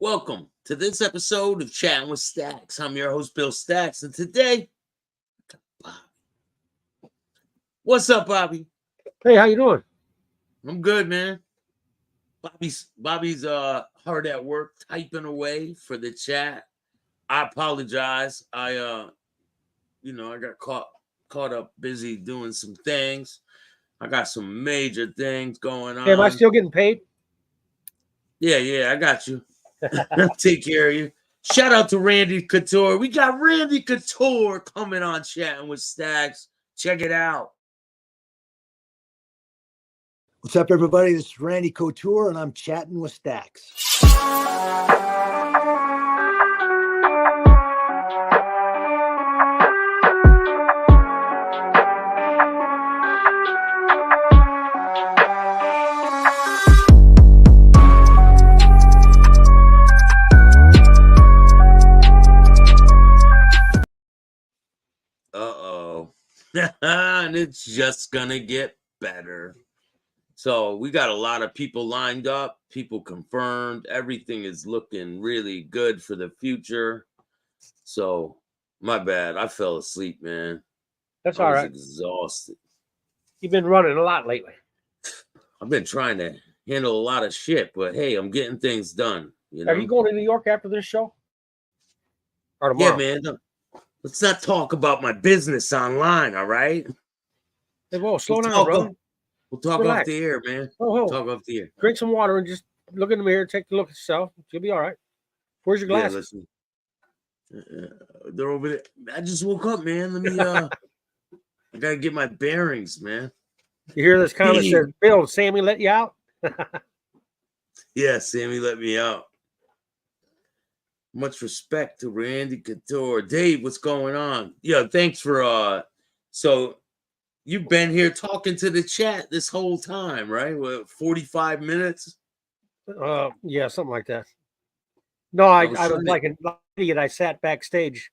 Welcome to this episode of Chatting with Staxx. I'm your host, Bill Staxx, and today, Bobby. What's up, Bobby? Hey, how you doing? I'm good, man. Bobby's hard at work typing away for the chat. I apologize. I got caught up busy doing some things. I got some major things going on. Hey, am I still getting paid? Yeah, I got you. Take care of you. Shout out to Randy Couture. We got Randy Couture coming on Chatting with Staxx. Check it out. What's up, everybody? This is Randy Couture, and I'm chatting with Staxx. And it's just gonna get better. So we got a lot of people lined up, people confirmed. Everything is looking really good for the future. So my bad. I fell asleep, man. That's all right. I was exhausted. You've been running a lot lately. I've been trying to handle a lot of shit, but hey, I'm getting things done. You know? Are you going to New York after this show? Or tomorrow? Yeah, man. Let's not talk about my business online, all right? Hey, whoa, slow down, bro. We'll talk off the air, man. Talk off the air. Drink some water and just look in the mirror, take a look at yourself. You'll be all right. Where's your glasses? Yeah, they're over there. I just woke up, man. Let me I gotta get my bearings, man. You hear this comment says, Bill, Sammy let you out? Yeah, Sammy let me out. Much respect to Randy Couture. Dave, what's going on? Yeah, thanks for so you've been here talking to the chat this whole time, right? What, 45 minutes? Yeah, something like that. No, I was like an idiot. I sat backstage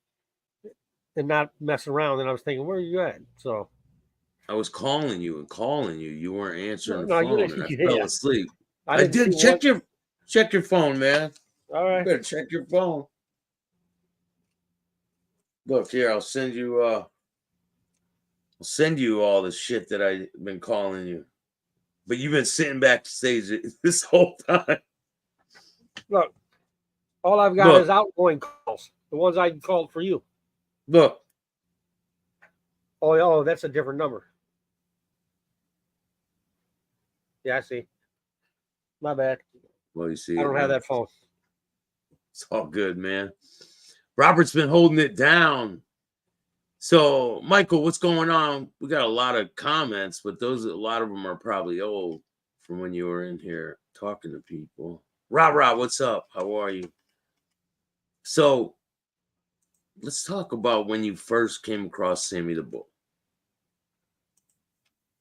and not messing around, and I was thinking, where are you at? So I was calling you and calling you. You weren't answering the phone, and I fell asleep. I did. Check your phone, man. All right. You better check your phone. Look here, I'll send you all the shit that I've been calling you. But you've been sitting backstage this whole time. Look, all I've got is outgoing calls. The ones I called for you. Look. Oh, that's a different number. Yeah, I see. My bad. Well, you see, I don't have that phone. It's all good, man. Robert's been holding it down. So, Michael, what's going on? We got a lot of comments, but a lot of them are probably old from when you were in here talking to people. Rob, what's up? How are you? So, let's talk about when you first came across Sammy the Bull.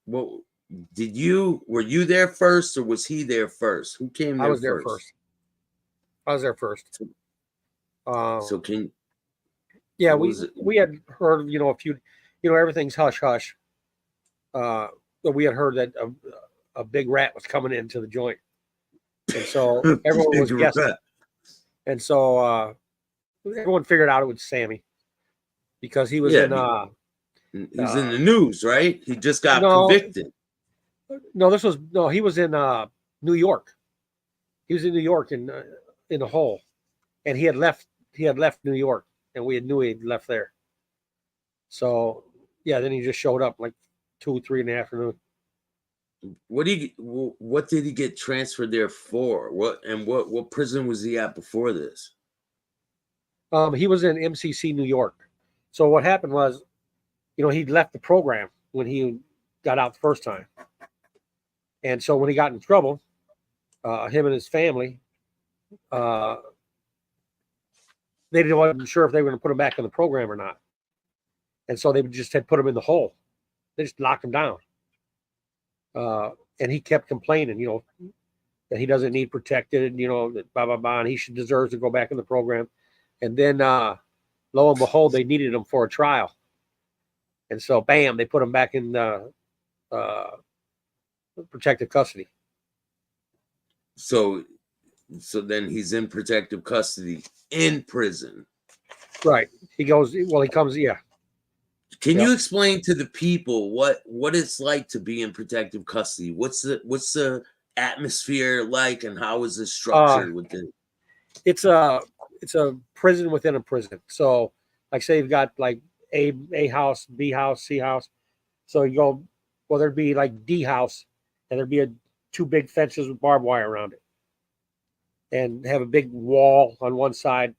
Well, were you there first, or was he there first? Who came there first? I was there first. So we had heard, a few, everything's hush hush. But we had heard that a big rat was coming into the joint, and so everyone was guessing. And so everyone figured out it was Sammy because he was in. He's in the news, right? He just got convicted. No, he was in New York. He was in New York in a hole, and he had left New York, and we knew he had left there. So yeah, then he just showed up like 2-3 in the afternoon. What did he get transferred there for? What prison was he at before this? He was in MCC New York. So what happened was, he left the program when he got out the first time. And so when he got in trouble, him and his family, they wasn't sure if they were going to put him back in the program or not. And so they just had put him in the hole. They just locked him down. And he kept complaining, that he doesn't need protected, that blah, blah, blah, and he deserves to go back in the program. And then, lo and behold, they needed him for a trial. And so, bam, they put him back in protective custody. So So then he's in protective custody in prison. Right. He goes. Well, he comes. Yeah. Can you explain to the people what it's like to be in protective custody? What's the atmosphere like, and how is this structured within? It's a prison within a prison. So, like, say you've got like A house, B house, C house. So you go, well, there'd be like D house, and there'd be two big fences with barbed wire around it, and have a big wall on one side,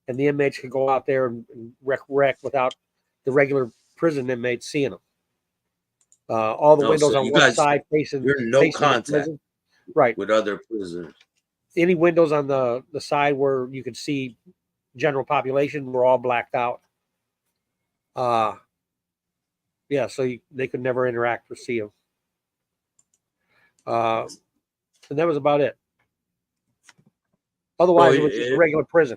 and the inmates could go out there and wreck without the regular prison inmates seeing them. All the windows on one side facing, you're no facing contact, the prison. Right, with other prisoners. Any windows on the side where you could see general population were all blacked out. Yeah, so they could never interact or see them. And that was about it. Otherwise, it was just a regular prison.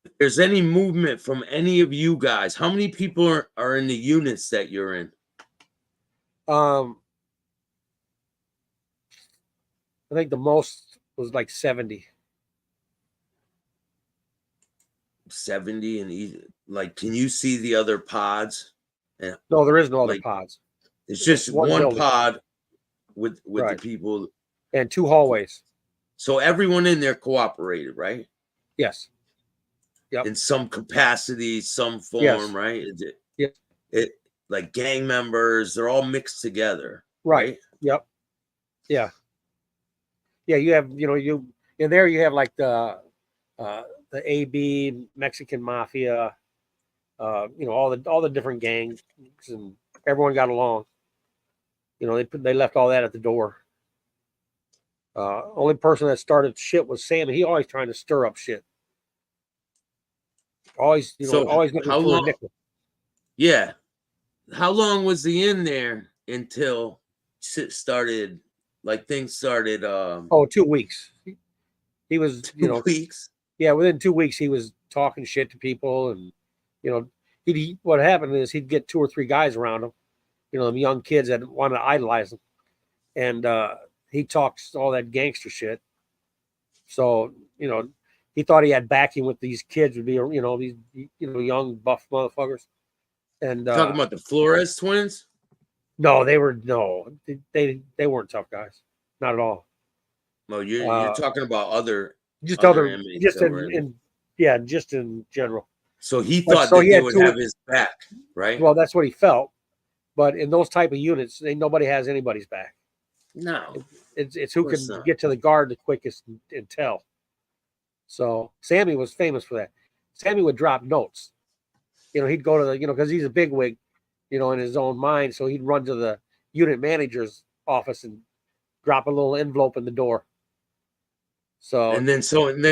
If there's any movement from any of you guys, how many people are in the units that you're in? I think the most was like 70. 70, and like, can you see the other pods? And no, there is no other pods. It's just one pod with the people and two hallways. So everyone in there cooperated, right? Yes. Yep. In some capacity, some form, right? It like gang members, they're all mixed together. Right. Yep. Yeah. Yeah. You have, you in there, you have like the AB Mexican mafia, all the different gangs, and everyone got along. They left all that at the door. Only person that started shit was Sammy. He always trying to stir up shit. Always, always looking for a nickel. Yeah. How long was he in there until shit started? Like things started. 2 weeks. He was, 2 weeks. Yeah, within 2 weeks he was talking shit to people, and what happened is he'd get 2 or 3 guys around him, them young kids that want to idolize him, and he talks all that gangster shit. So he thought he had backing with these kids would be these young buff motherfuckers. And talking about the Flores Twins. No, they weren't tough guys, not at all. No, you're talking about other. Just in general. So he thought that they would have his back, right? Well, that's what he felt. But in those type of units, nobody has anybody's back. No. It's who can get to the guard the quickest and tell. So Sammy was famous for that. Sammy would drop notes. He'd go to the, because he's a bigwig, in his own mind. So he'd run to the unit manager's office and drop a little envelope in the door. So and then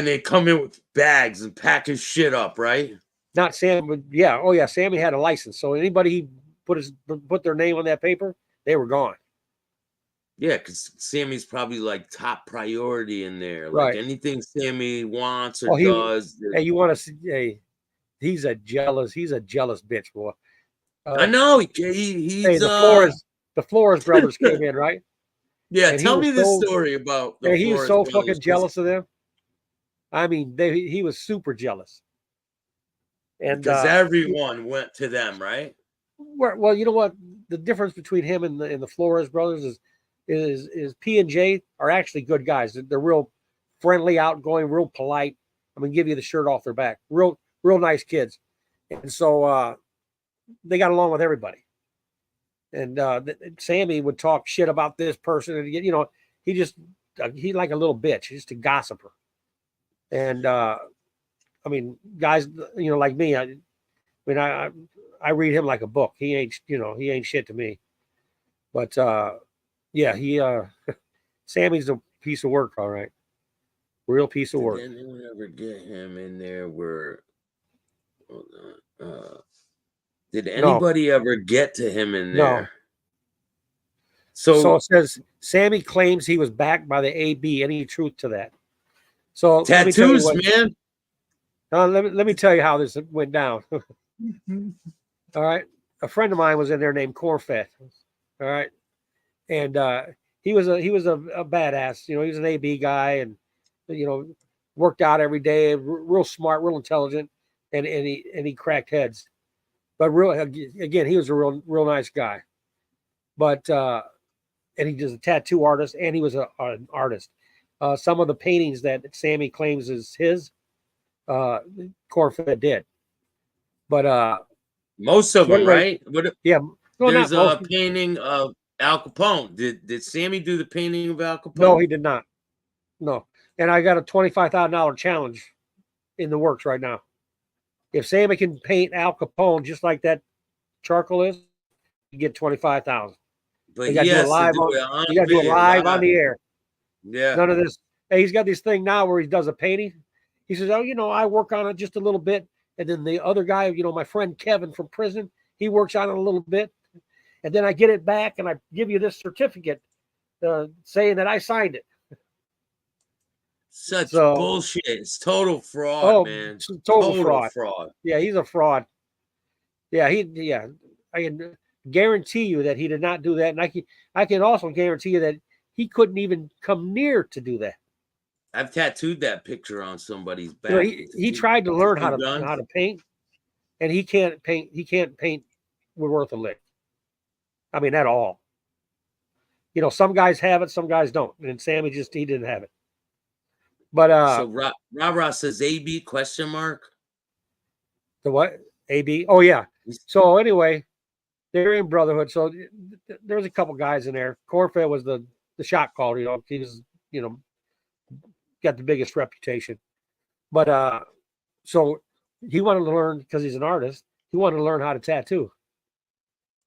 they come in with bags and pack his shit up, right? Not Sam, but yeah. Oh yeah, Sammy had a license. So anybody put their name on that paper, they were gone. Yeah, because Sammy's probably like top priority in there. Like anything Sammy wants or does. Hey, you want to see? Hey, he's a jealous bitch, boy. I know. He's the Flores brothers came in, right? Yeah, and tell me this story about the Flores he was so brothers. Fucking jealous of them. I mean, he was super jealous. And because everyone went to them, right? Well, you know what? The difference between him and the Flores brothers is P&J are actually good guys. They're real friendly, outgoing, real polite. I'm gonna give you the shirt off their back. Real nice kids, and so they got along with everybody. And Sammy would talk shit about this person, and he like a little bitch, he's just a gossiper. And I mean, guys, like me, I read him like a book. He ain't shit to me. But yeah, Sammy's a piece of work, all right. Real piece of work. Did anyone ever get him in there where did anybody ever get to him in there? No. So it says Sammy claims he was backed by the AB. Any truth to that? So tattoos, man. Let me tell you how this went down. All right. A friend of mine was in there named Cornfed. All right. And he was a badass. He was an AB guy, and worked out every day, real smart, real intelligent, and he cracked heads. But again, he was a real nice guy. But and he was a tattoo artist, and he was an artist. Some of the paintings that Sammy claims is his, Cornfed did. But most of them, right? Yeah. No, there's not a painting of Al Capone. Did Sammy do the painting of Al Capone? No, he did not. No. And I got a $25,000 challenge in the works right now. If Sammy can paint Al Capone just like that charcoal is, you get $25,000. But you got to do it live on the air. Yeah. None of this. Hey, he's got this thing now where he does a painting. He says, "Oh, I work on it just a little bit." And then the other guy, my friend Kevin from prison, he works on it a little bit. And then I get it back and I give you this certificate saying that I signed it. Such bullshit. It's total fraud, man. Total fraud. Yeah, he's a fraud. Yeah, I can guarantee you that he did not do that. And I can also guarantee you that he couldn't even come near to do that. I've tattooed that picture on somebody's back. He tried to learn how to paint, and he can't paint. He can't paint worth a lick. I mean, at all. Some guys have it, some guys don't, and Sammy he didn't have it. But so Rob says AB ? The what? AB? Oh yeah. So anyway, they're in Brotherhood. So there's a couple guys in there. Cornfed was the shot caller. He was got the biggest reputation. But so he wanted to learn, because he's an artist. He wanted to learn how to tattoo.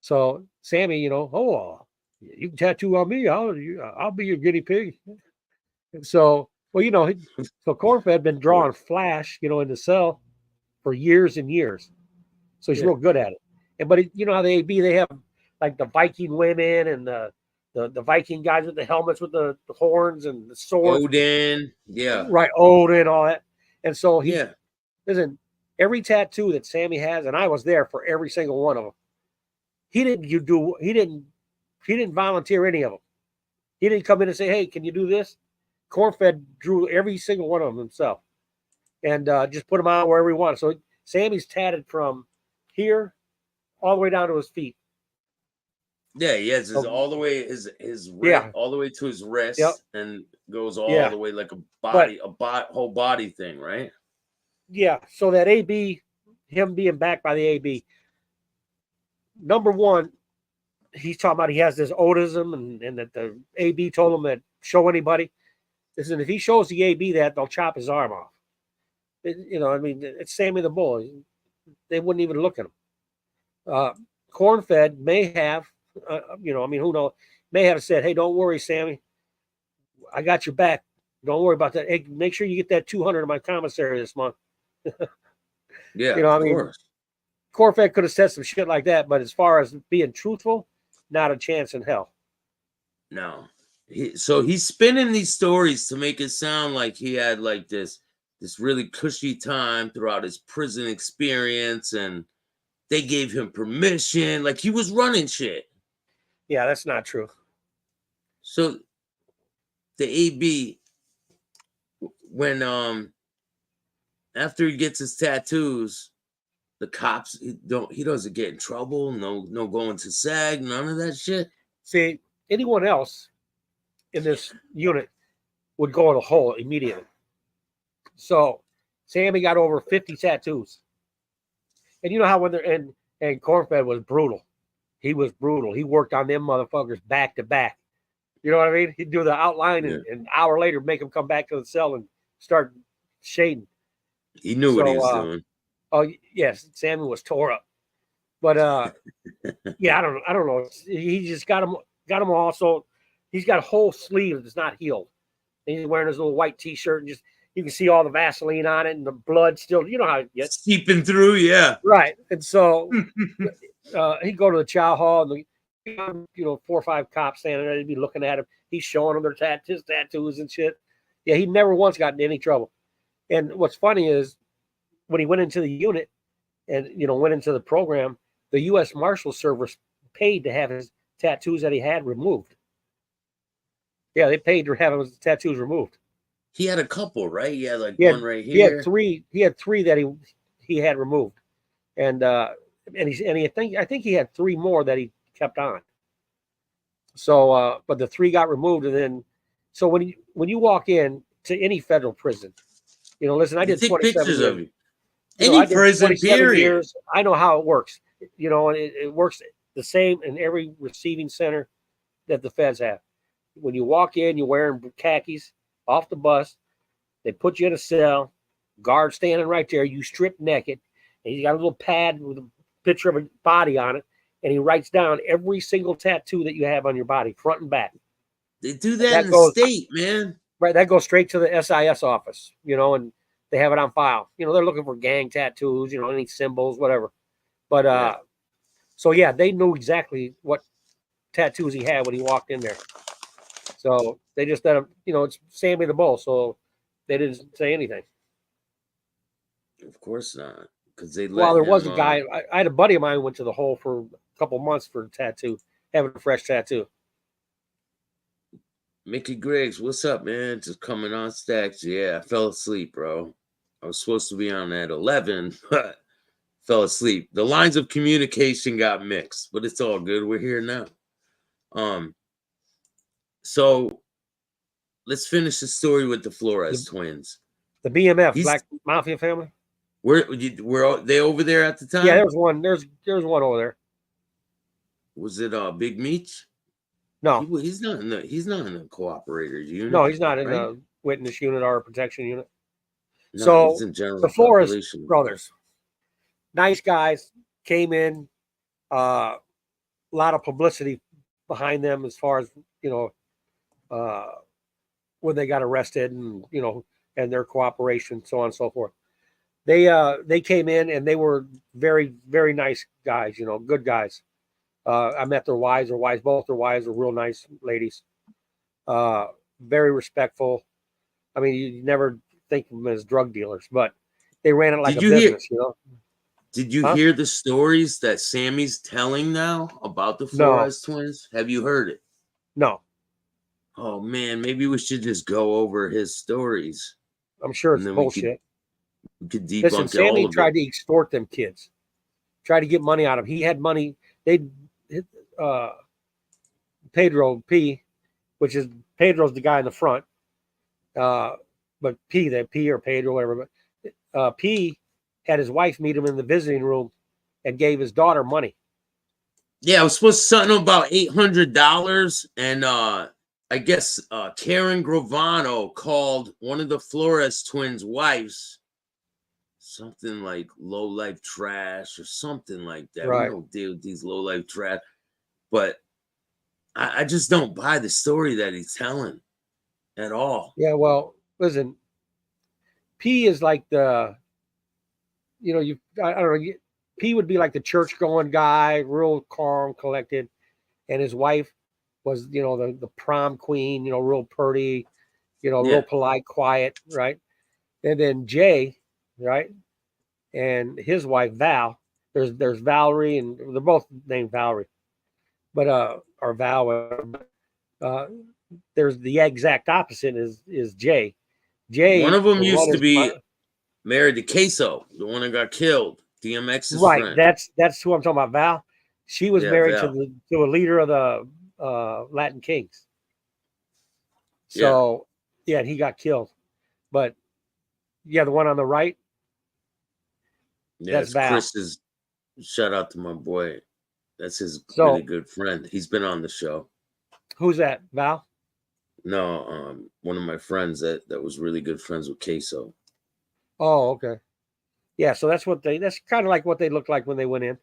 So Sammy, you can tattoo on me. I'll be your guinea pig. And so, so Cornfed had been drawing Flash, in the cell for years and years. So he's real good at it. But how the AB, they have like the Viking women and the Viking guys with the helmets with the horns and the sword. Odin, yeah. Right, Odin, all that. And so listen, every tattoo that Sammy has, and I was there for every single one of them. He didn't volunteer any of them. He didn't come in and say, "Hey, can you do this?" Cornfed drew every single one of them himself, and just put them out wherever he wanted. So Sammy's tatted from here all the way down to his feet. Yeah, he has all the way his wrist, all the way to his wrist, and goes all the way like a body, whole body thing, right? Yeah. So that AB, him being backed by the AB, number one, he's talking about he has this autism, and that the AB told him that show anybody. Listen, if he shows the AB that, they'll chop his arm off. It's Sammy the Bull. They wouldn't even look at him. Cornfed may have, who knows, may have said, "Hey, don't worry, Sammy. I got your back. Don't worry about that. Hey, make sure you get that 200 in my commissary this month." Yeah, of course. Cornfed could have said some shit like that, but as far as being truthful, not a chance in hell. No. So he's spinning these stories to make it sound like he had like this really cushy time throughout his prison experience, and they gave him permission, like he was running shit. Yeah, that's not true. So the AB, when after he gets his tattoos, the cops he doesn't get in trouble. No going to SAG, none of that shit. See, anyone else in this unit would go in a hole immediately. So Sammy got over 50 tattoos. And you know how when they're and Cornfed was brutal. He was brutal. He worked on them motherfuckers back to back. You know what I mean? He'd do the outline and an hour later make them come back to the cell and start shading. He knew what he was doing. Oh yes, Sammy was tore up. But yeah, I don't know. He just got them all. So he's got a whole sleeve that's not healed. And he's wearing his little white t-shirt, and just you can see all the Vaseline on it and the blood still. You know how it gets seeping through, yeah. Right. And so he'd go to the chow hall, and 4 or 5 cops standing there. They'd be looking at him. He's showing them his tattoos and shit. Yeah, he never once got in any trouble. And what's funny is when he went into the unit and went into the program, the U.S. Marshal Service paid to have his tattoos that he had removed. Yeah, they paid to have his tattoos removed. He had a couple, right? He had like He had, one right he had here. three. He had three that he had removed, and I think he had three more that he kept on. So, but the three got removed, and then so when you walk in to any federal prison, listen, I They did take 27 pictures years. of you. Any I did prison, 27 period. years. I know how it works. And it works the same in every receiving center that the feds have. When you walk in, you're wearing khakis off the bus. They put you in a cell, guard standing right there. You strip naked, and he's got a little pad with a picture of a body on it, and he writes down every single tattoo that you have on your body, front and back. They do that in the goes state, man. Right, that goes straight to the SIS office, and they have it on file. They're looking for gang tattoos, any symbols, whatever. But so yeah, they knew exactly what tattoos he had when he walked in there. So they just let him, it's Sammy the Bull, so they didn't say anything. Of course not, because they let Well, there him, was a guy. I had a buddy of mine who went to the hole for a couple months for a tattoo, having a fresh tattoo. Mickey Griggs, what's up, man? Just coming on Staxx. Yeah, I fell asleep, bro. I was supposed to be on at 11, but fell asleep. The lines of communication got mixed, but it's all good. We're here now. So let's finish the story with the Flores twins. The BMF, Black Mafia family. Were they over there at the time? Yeah, there was one. There's one over there. Was it Big Meech? No, he's not in the cooperators unit. No, he's not in the witness unit or protection unit. No, so he's in general the Flores population. brothers, nice guys, came in. A lot of publicity behind them as far as when they got arrested and and their cooperation, so on and so forth. They came in and they were very, very nice guys, good guys. I met their wives. Both their wives were real nice ladies. Very respectful. I mean, you never think of them as drug dealers, but they ran it like a business, Did you hear the stories that Sammy's telling now about the Flores twins? Have you heard it? No. Oh man, maybe we should just go over his stories. I'm sure it's bullshit. We could debunk Listen, Sammy all of tried to extort them kids, tried to get money out of them. He had money. Pedro P, which is Pedro's the guy in the front. But P or Pedro, whatever. But P had his wife meet him in the visiting room and gave his daughter money. Yeah, it was supposed to something about $800, and I guess Karen Gravano called one of the Flores twins' wives something like low life trash or something like that. Right. We don't deal with these low life trash, but I just don't buy the story that he's telling at all. Yeah, well, listen, P is like the, I don't know, P would be like the church going guy, real calm, collected, and his wife was, the prom queen, real pretty, real polite, quiet, right? And then Jay, right, and his wife Val. There's Valerie, and they're both named Valerie, but or Val. There's the exact opposite is Jay. Jay, one of them used to be married to Queso, the one that got killed. DMX's friend. That's who I'm talking about. Val. She was married to a leader of the Latin Kings. So and he got killed. But the one on the right. Yeah, that's Val. Chris's. Shout out to my boy. That's his really good friend. He's been on the show. Who's that? Val? No, one of my friends that was really good friends with Queso. Oh, okay. Yeah, so that's kind of like what they looked like when they went in.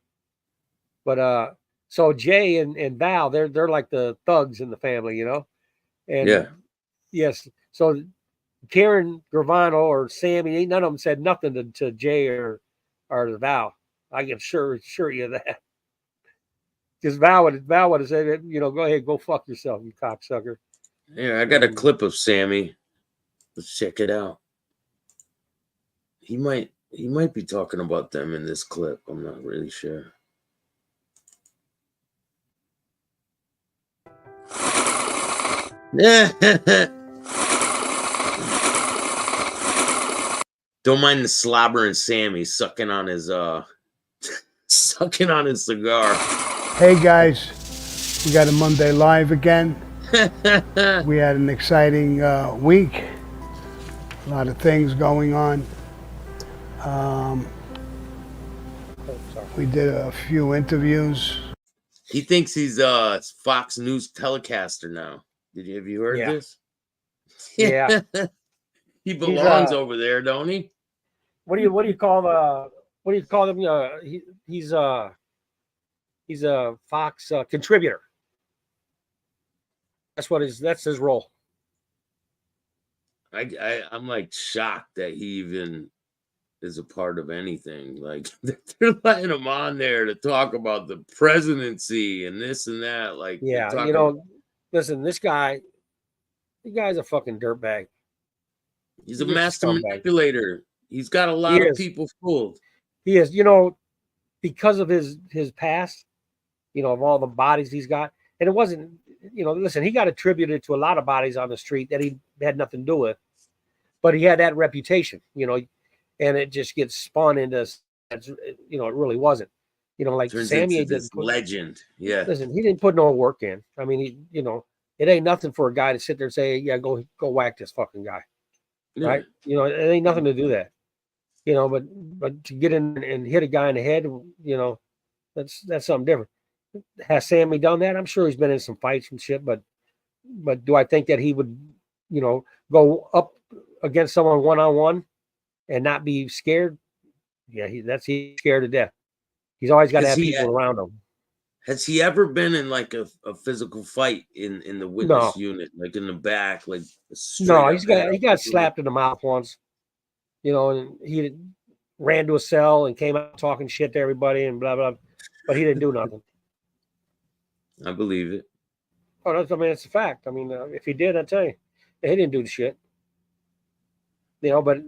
But so Jay and Val, they're like the thugs in the family, And yes, so Karen Gravano or Sammy, none of them said nothing to Jay or Val. I can assure you of that. Because Val would have said, go ahead, go fuck yourself, you cocksucker. Yeah, I got a clip of Sammy. Let's check it out. He might be talking about them in this clip. I'm not really sure. Don't mind the slobbering Sammy sucking on his sucking on his cigar. Hey guys, we got a Monday Live again. We had an exciting week. A lot of things going on. We did a few interviews. He thinks he's Fox News telecaster now. Have you heard this? Yeah. He belongs over there, don't he? What do you call him? He's a Fox contributor. That's his role. I'm like shocked that he even is a part of anything. Like they're letting him on there to talk about the presidency and this and that. Like, yeah, listen, this guy's a fucking dirtbag. He's a master manipulator. He's got a lot of people fooled. He is, because of his past, of all the bodies he's got. And it wasn't, listen, he got attributed to a lot of bodies on the street that he had nothing to do with. But he had that reputation, and it just gets spun into, it really wasn't. Like Turns Sammy into this legend. Yeah. Listen, he didn't put no work in. I mean, it ain't nothing for a guy to sit there and say, yeah, go whack this fucking guy. Yeah. Right? It ain't nothing to do that. But to get in and hit a guy in the head, that's something different. Has Sammy done that? I'm sure he's been in some fights and shit, but do I think that he would, go up against someone one-on-one and not be scared? Yeah, he's scared to death. He's always got to have people around him. Has he ever been in like a physical fight in the witness unit, like in the back, like no? He got slapped in the mouth once, and he ran to a cell and came out talking shit to everybody and blah blah, but he didn't do nothing. I believe it. Oh, it's a fact. I mean, if he did, I tell you, he didn't do the shit. But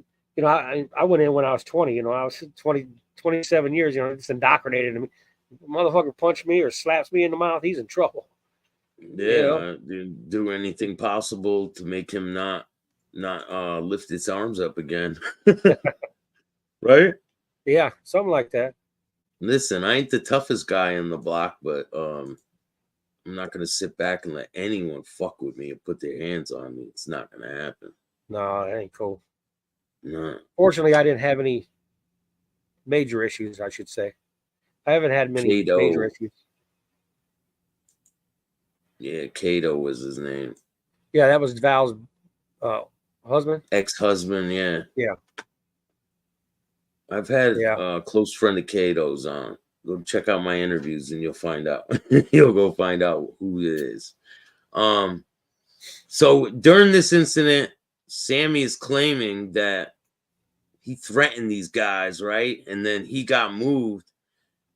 I went in when I was 20. I was 27 years. It's indoctrinated in me. Motherfucker punch me or slaps me in the mouth, he's in trouble. Yeah, do anything possible to make him not lift his arms up again. Right? Yeah, something like that. Listen, I ain't the toughest guy in the block, but I'm not gonna sit back and let anyone fuck with me and put their hands on me. It's not gonna happen. No, that ain't cool. No. Fortunately, I didn't have any major issues, I should say. I haven't had many major issues. Yeah, Cato was his name. Yeah, that was Val's husband. Ex-husband, yeah. Yeah. I've had a close friend of Cato's on. Go check out my interviews and you'll find out. You'll go find out who it is. So during this incident, Sammy is claiming that he threatened these guys, right? And then he got moved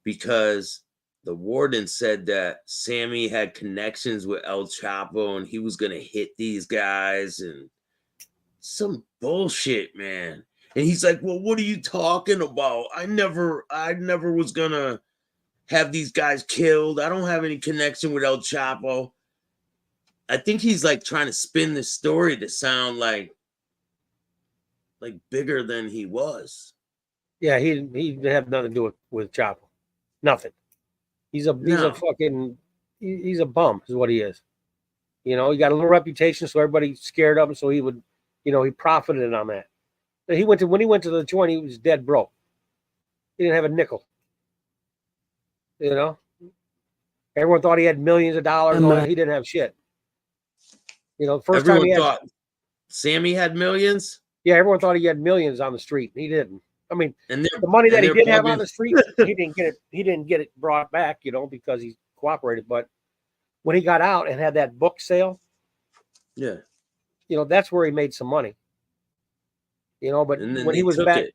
because the warden said that Sammy had connections with El Chapo and he was going to hit these guys and some bullshit, man. And he's like, well, what are you talking about? I never was going to have these guys killed. I don't have any connection with El Chapo. I think he's like trying to spin the story to sound like bigger than he was. Yeah, he didn't have nothing to do with Chapo. Nothing. He's a fucking he's a bum is what he is. He got a little reputation, so everybody scared of him, so he would, he profited on that. When he went to the joint, he was dead broke. He didn't have a nickel. Everyone thought he had millions of dollars. He didn't have shit. First everyone time thought Sammy had millions. Yeah, everyone thought he had millions on the street. He didn't. I mean, the money that he did have on the street, he didn't get it. He didn't get it brought back, because he cooperated. But when he got out and had that book sale, yeah, that's where he made some money. But when he was back,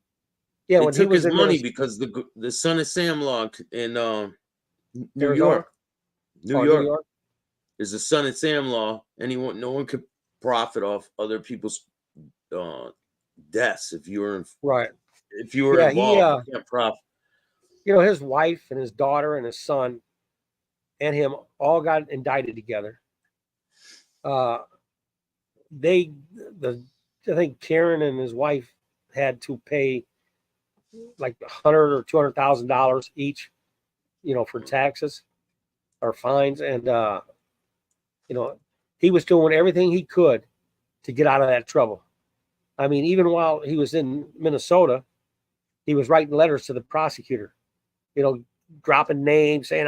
when he was his money because the Son of Sam law in New York, New York, is the Son of Sam law, and no one could profit off other people's deaths if you were right. If you were involved, you can't profit. His wife and his daughter and his son and him all got indicted together. I think Karen and his wife had to pay like $100,000 or $200,000 each, for taxes or fines, and he was doing everything he could to get out of that trouble. I mean, even while he was in Minnesota, he was writing letters to the prosecutor, dropping names, saying,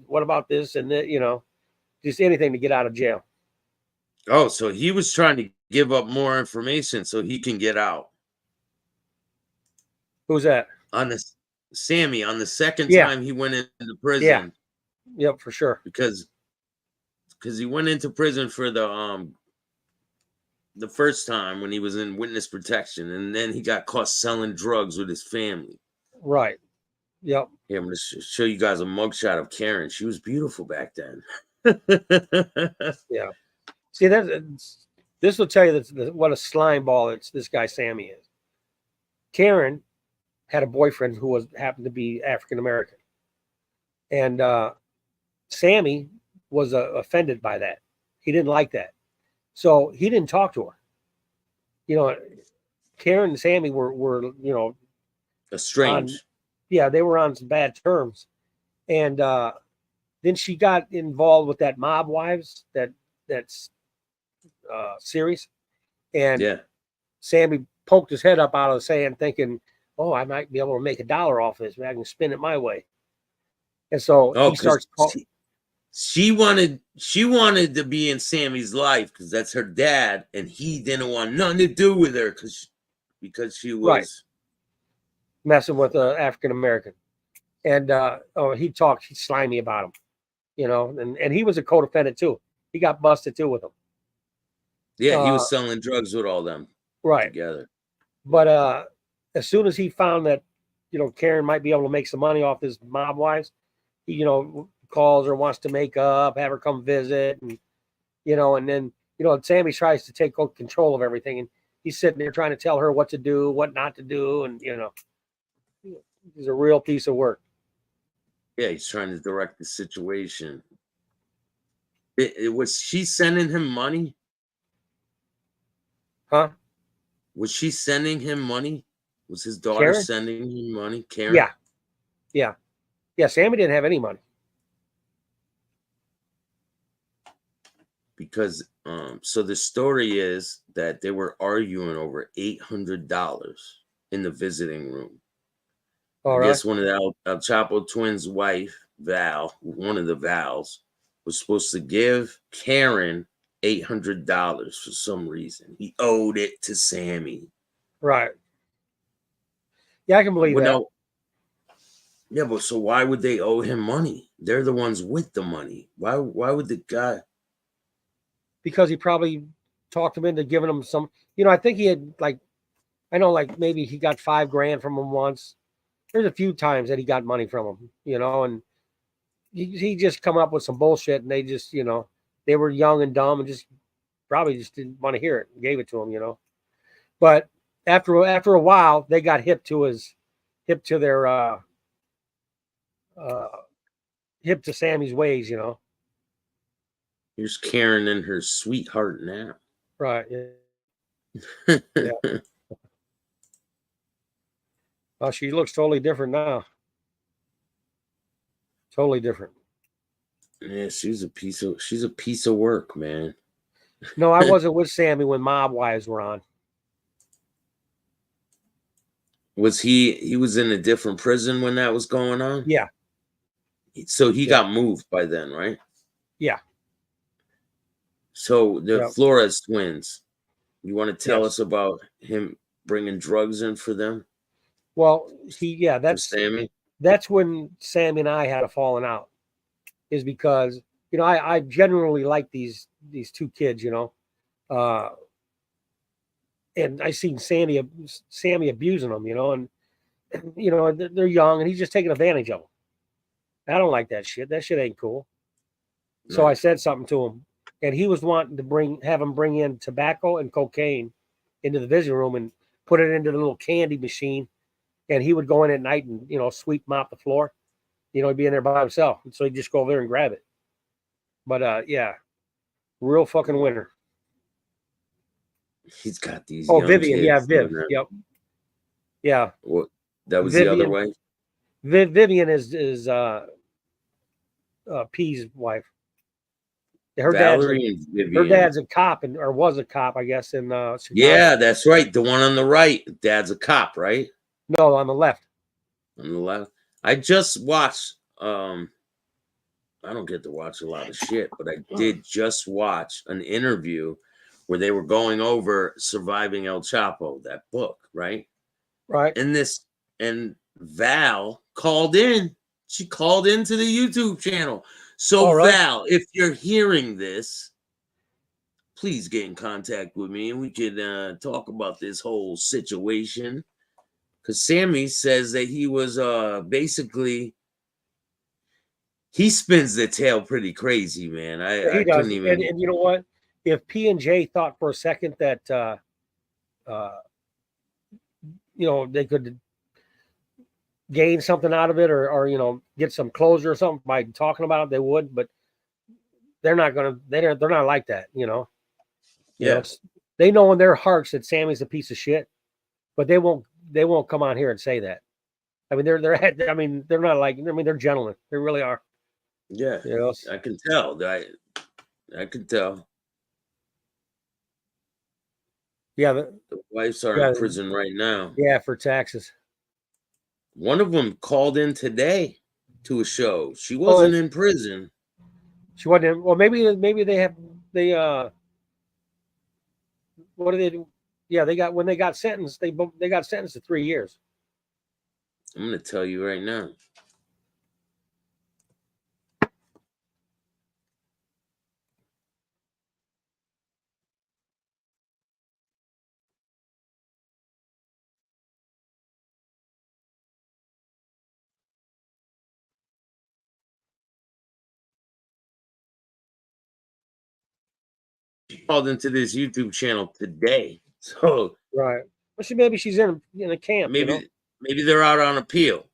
what about this and that, just anything to get out of jail. Oh, so he was trying to give up more information so he can get out. Who's that? Sammy, on the second Yeah. time he went into prison. Yeah. Yep, for sure. Because he went into prison for the first time when he was in witness protection, and then he got caught selling drugs with his family. Right. Yep. Here, I'm going to show you guys a mugshot of Karen. She was beautiful back then. Yeah. See, this will tell you what a slime ball this guy Sammy is. Karen had a boyfriend who happened to be African American, and Sammy was offended by that. He didn't like that, so he didn't talk to her. Karen and Sammy were estranged. They were on some bad terms, and then she got involved with that Mob Wives that's series, and Sammy poked his head up out of the sand, thinking, "Oh, I might be able to make $1 off this. I can spin it my way." And so he starts. She wanted to be in Sammy's life because that's her dad, and he didn't want nothing to do with her because she was messing with an African American, and he's slimy about him, and he was a co-defendant too. He got busted too with him. Yeah, he was selling drugs with all them together. But as soon as he found that Karen might be able to make some money off his Mob Wives, he calls her, wants to make up, have her come visit, and and then Sammy tries to take control of everything, and he's sitting there trying to tell her what to do, what not to do, and he's a real piece of work. Yeah, he's trying to direct the situation. Was she sending him money? Huh? Was she sending him money? Was his daughter Karen? sending him money? Karen? Yeah. Sammy didn't have any money. Because so the story is that they were arguing over $800 in the visiting room. All I right. guess one of the El Chapo twins' wife, Val, one of the Vals, was supposed to give Karen $800 for some reason. He owed it to Sammy. Right. Yeah, I can believe that. No. Yeah, but so why would they owe him money? They're the ones with the money. Why would the guy? Because he probably talked him into giving him some. I think he had maybe he got $5,000 from him once. There's a few times that he got money from him, and he just come up with some bullshit, and they just, they were young and dumb and probably just didn't want to hear it. Gave it to him, But after a while, they got hip to Sammy's ways, Here's Karen and her sweetheart now. Right. Yeah. Yeah. Well, she looks totally different now. Totally different. Yeah, she's a piece of work, man. No, I wasn't with Sammy when Mob Wives were on. Was he was in a different prison when that was going on? Yeah. So he got moved by then, right? Yeah. So the Flores twins, you want to tell us about him bringing drugs in for them? Well, that's Sammy. That's when Sammy and I had a falling out, is because I generally like these two kids, and I seen Sammy abusing them, and they're young and he's just taking advantage of them. I don't like that shit. That shit ain't cool. No. So I said something to him, and he was wanting to have him bring in tobacco and cocaine into the visiting room and put it into the little candy machine. And he would go in at night and, sweep mop the floor. He'd be in there by himself. And so he'd just go over there and grab it. But, real fucking winner. He's got these. Oh, Vivian. Yeah, Viv. Yep. Yeah. What? That was the other Vivian. way. Vivian is P's wife. Her Valerie and Vivian. dad's a cop or was a cop, I guess, in Chicago. Yeah, that's right. The one on the right, dad's a cop, right? No, on the left. On the left. I just watched. I don't get to watch a lot of shit, but I did just watch an interview where they were going over Surviving El Chapo, that book, right? Right. And Val called in. She called into the YouTube channel. So right. Val, if you're hearing this, please get in contact with me and we can talk about this whole situation. Because Sammy says that he was basically, he spins the tail pretty crazy, man. I couldn't even. And you know what? If P and J thought for a second that they could gain something out of it or get some closure or something by talking about it, they would, but they're not gonna. They're not like that, Yes. They know in their hearts that Sammy's a piece of shit, but they won't come on here and say that. I mean, they're not like. I mean, they're gentlemen. They really are. Yeah, I can tell. I can tell. Yeah, the wives are in prison right now. Yeah, for taxes. One of them called in today to a show. She wasn't in prison. She wasn't. Well, maybe what do they do? Yeah, when they got sentenced, they got sentenced to 3 years. I'm going to tell you right now. She called into this YouTube channel today. So right. Well, maybe she's in a camp. Maybe they're out on appeal.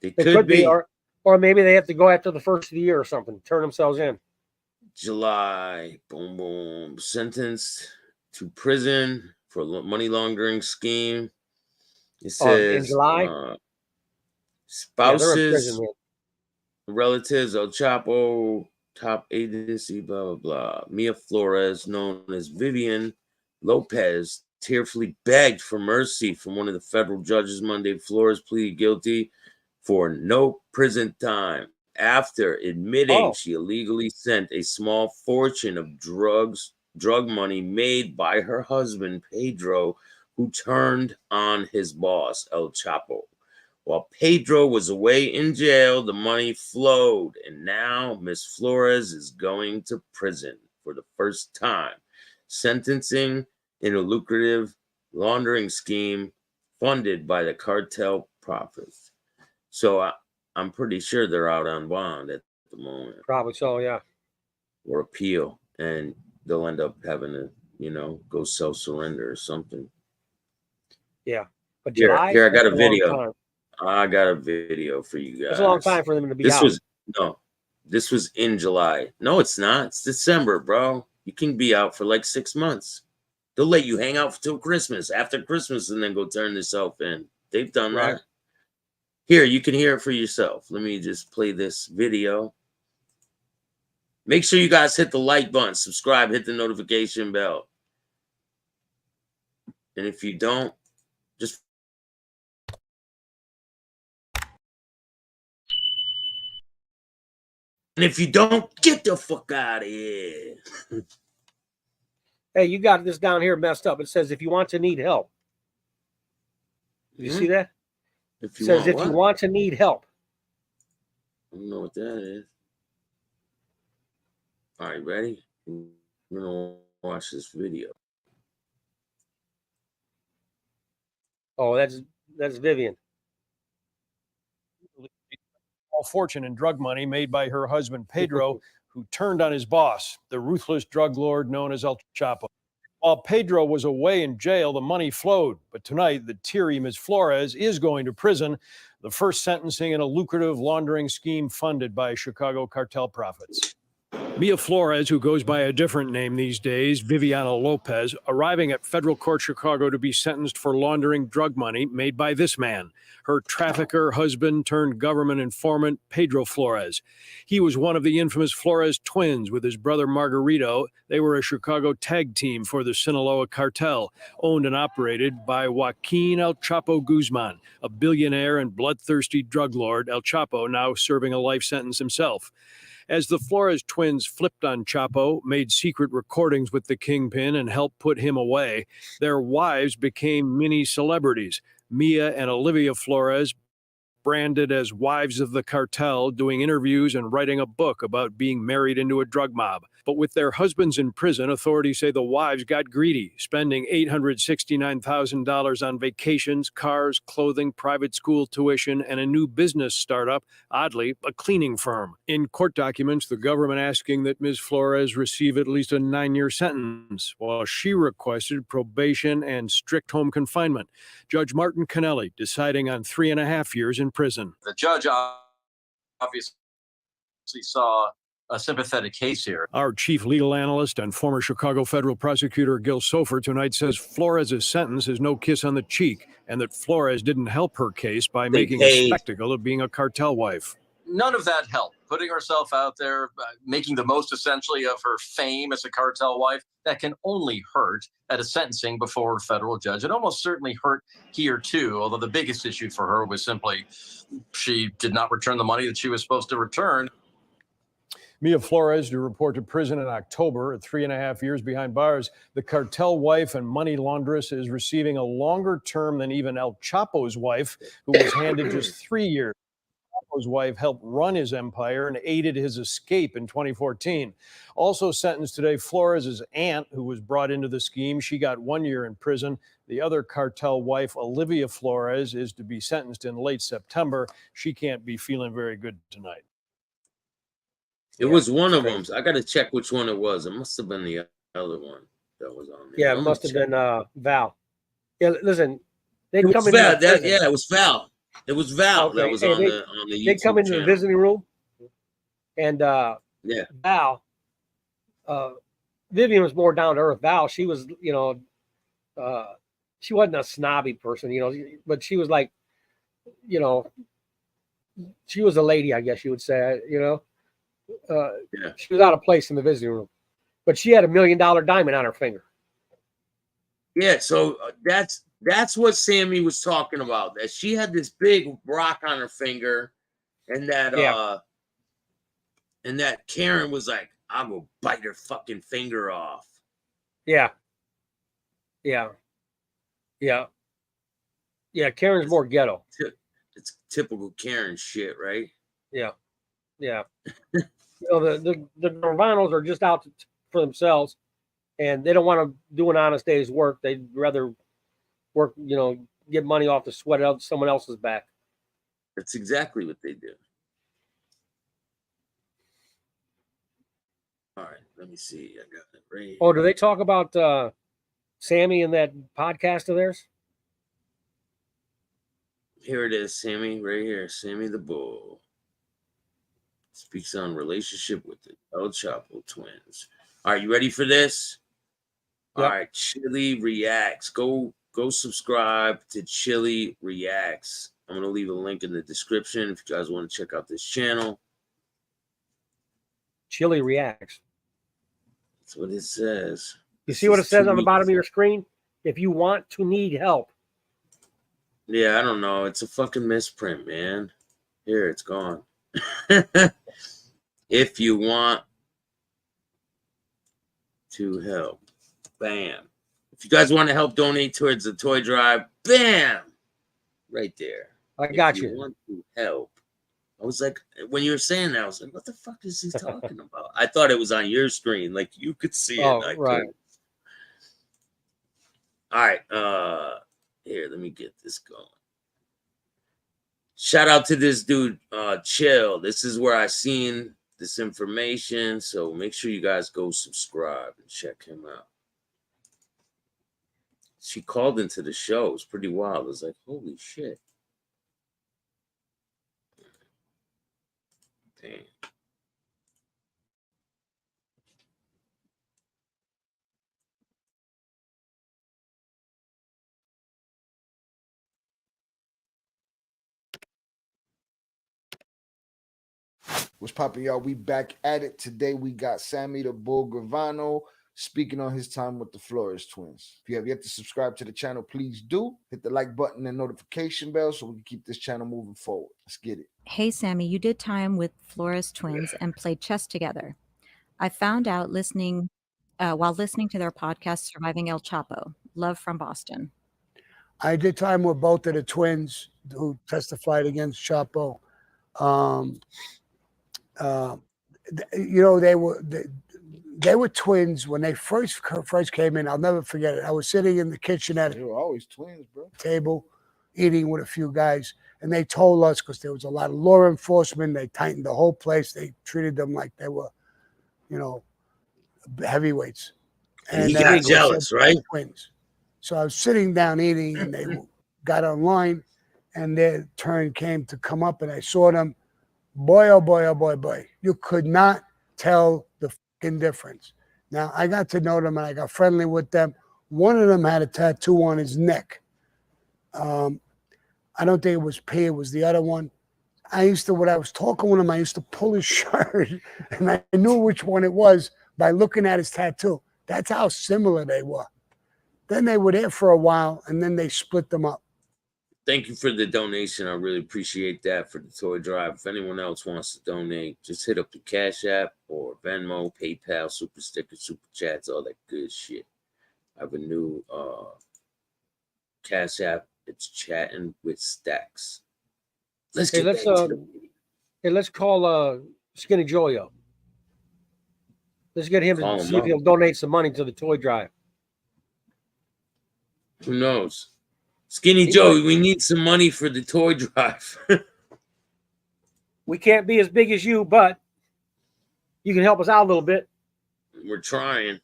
They could be, or maybe they have to go after the first of the year or something. Turn themselves in. July, boom, boom, sentenced to prison for money laundering scheme. It says in July. Spouses, relatives, El Chapo, top agency, blah, blah, blah. Mia Flores, known as Vivian Lopez, tearfully begged for mercy from one of the federal judges Monday. Flores pleaded guilty for no prison time after admitting she illegally sent a small fortune of drug money made by her husband, Pedro, who turned on his boss, El Chapo. While Pedro was away in jail, the money flowed, and now Miss Flores is going to prison for the first time, sentencing in a lucrative laundering scheme funded by the cartel profits. So I'm pretty sure they're out on bond at the moment. Probably so, yeah. Or appeal, and they'll end up having to, go self-surrender or something. Yeah. But here I got a video. I got a video for you guys. It's a long time for them to be out. This was in July. No, it's not. It's December, bro. You can be out for like 6 months. They'll let you hang out till Christmas, after Christmas, and then go turn yourself in. They've done that. Here, you can hear it for yourself. Let me just play this video. Make sure you guys hit the like button, subscribe, hit the notification bell. And if you don't, just... And if you don't, get the fuck out of here. Hey, you got this down here messed up. It says, if you want to need help. Did you see that? It says, if you want to need help. I don't know what that is. All right, ready? We're going to watch this video. Oh, that's Vivian. Fortune in drug money made by her husband, Pedro, who turned on his boss, the ruthless drug lord known as El Chapo. While Pedro was away in jail, the money flowed. But tonight, the teary Ms. Flores is going to prison, the first sentencing in a lucrative laundering scheme funded by Chicago cartel profits. Mia Flores, who goes by a different name these days, Viviana Lopez, arriving at federal court Chicago to be sentenced for laundering drug money made by this man, her trafficker husband turned government informant, Pedro Flores. He was one of the infamous Flores Twins with his brother Margarito. They were a Chicago tag team for the Sinaloa cartel, owned and operated by Joaquin El Chapo Guzman, a billionaire and bloodthirsty drug lord, El Chapo now serving a life sentence himself. As the Flores twins flipped on Chapo, made secret recordings with the kingpin, and helped put him away, their wives became mini celebrities. Mia and Olivia Flores, branded as wives of the cartel, doing interviews and writing a book about being married into a drug mob. But with their husbands in prison, authorities say the wives got greedy, spending $869,000 on vacations, cars, clothing, private school tuition, and a new business startup, oddly, a cleaning firm. In court documents, the government asking that Ms. Flores receive at least a 9-year sentence, while she requested probation and strict home confinement. Judge Martin Cannelli deciding on 3.5 years in prison. The judge obviously saw a sympathetic case here. Our chief legal analyst and former Chicago federal prosecutor Gil Sofer tonight says Flores' sentence is no kiss on the cheek, and that Flores didn't help her case by making a spectacle of being a cartel wife. None of that helped. Putting herself out there, making the most essentially of her fame as a cartel wife, that can only hurt at a sentencing before a federal judge. It almost certainly hurt here too, although the biggest issue for her was simply she did not return the money that she was supposed to return. Mia Flores to report to prison in October at 3.5 years behind bars. The cartel wife and money laundress is receiving a longer term than even El Chapo's wife, who was handed just 3 years. Chapo's wife helped run his empire and aided his escape in 2014. Also sentenced today, Flores' aunt, who was brought into the scheme. She got 1 year in prison. The other cartel wife, Olivia Flores, is to be sentenced in late September. She can't be feeling very good tonight. It was one of them. I got to check which one it was. It must have been the other one that was on there. Yeah, it must have been Val. Yeah, listen, they come in. Yeah, it was Val. It was Val that was on the YouTube They come into the visiting room, and yeah, Val. Vivian was more down to earth. Val, she was, she wasn't a snobby person, but she was like, she was a lady, I guess you would say, yeah. She was out of place in the visiting room, but she had $1 million diamond on her finger. Yeah, so that's what Sammy was talking about. That she had this big rock on her finger, and that Karen was like, "I'm gonna bite her fucking finger off." Yeah. Karen's more ghetto. It's typical Karen shit, right? Yeah. The Gravanos are just out for themselves, and they don't want to do an honest day's work. They'd rather work, get money off the sweat of someone else's back. That's exactly what they do. All right, let me see. I got it right here. Oh, do they talk about Sammy in that podcast of theirs? Here it is, Sammy, right here. Sammy the Bull speaks on relationship with the El Chapo twins. All right, you ready for this? Yep. All right, Chili Reacts. Go subscribe to Chili Reacts. I'm going to leave a link in the description if you guys want to check out this channel. Chili Reacts. That's what it says. You see what it says on the bottom of your screen? If you want to need help. Yeah, I don't know. It's a fucking misprint, man. Here, it's gone. If you want to help, bam. If you guys want to help donate towards the toy drive, bam, right there. I got you. If you want to help. I was like, when you were saying that, I was like, what the fuck is he talking about? I thought it was on your screen, like you could see it. Oh, right. All right. Here, let me get this going. Shout out to this dude, Chill. This is where I seen this information. So make sure you guys go subscribe and check him out. She called into the show. It was pretty wild. I was like, holy shit. Damn. What's poppin', y'all? We back at it. Today we got Sammy the Bull Gravano speaking on his time with the Flores Twins. If you have yet to subscribe to the channel, please do. Hit the like button and notification bell so we can keep this channel moving forward. Let's get it. Hey, Sammy, you did time with Flores Twins and played chess together. I found out while listening to their podcast, Surviving El Chapo. Love from Boston. I did time with both of the twins who testified against Chapo. They were twins when they first came in. I'll never forget it. I was sitting in the kitchen at They were always twins, bro. table eating with a few guys, and they told us, because there was a lot of law enforcement, they tightened the whole place. They treated them like they were, heavyweights. And he got jealous, right? Twins. So I was sitting down eating, and they got online, and their turn came to come up, and I saw them. Boy, oh boy, oh boy, boy. You could not tell the fucking difference. Now, I got to know them, and I got friendly with them. One of them had a tattoo on his neck. I don't think it was P, it was the other one. When I was talking with him, I used to pull his shirt, and I knew which one it was by looking at his tattoo. That's how similar they were. Then they were there for a while, and then they split them up. Thank you for the donation. I really appreciate that for the toy drive. If anyone else wants to donate, just hit up the Cash App or Venmo, PayPal, Super Sticker, Super Chats, all that good shit. I have a new Cash App. It's Chattin with Staxx. Let's call Skinny Joey up. Let's get him Call to him see if up. he'll donate some money to the toy drive. Who knows? Skinny Joey, we need some money for the toy drive. We can't be as big as you, but you can help us out a little bit. We're trying.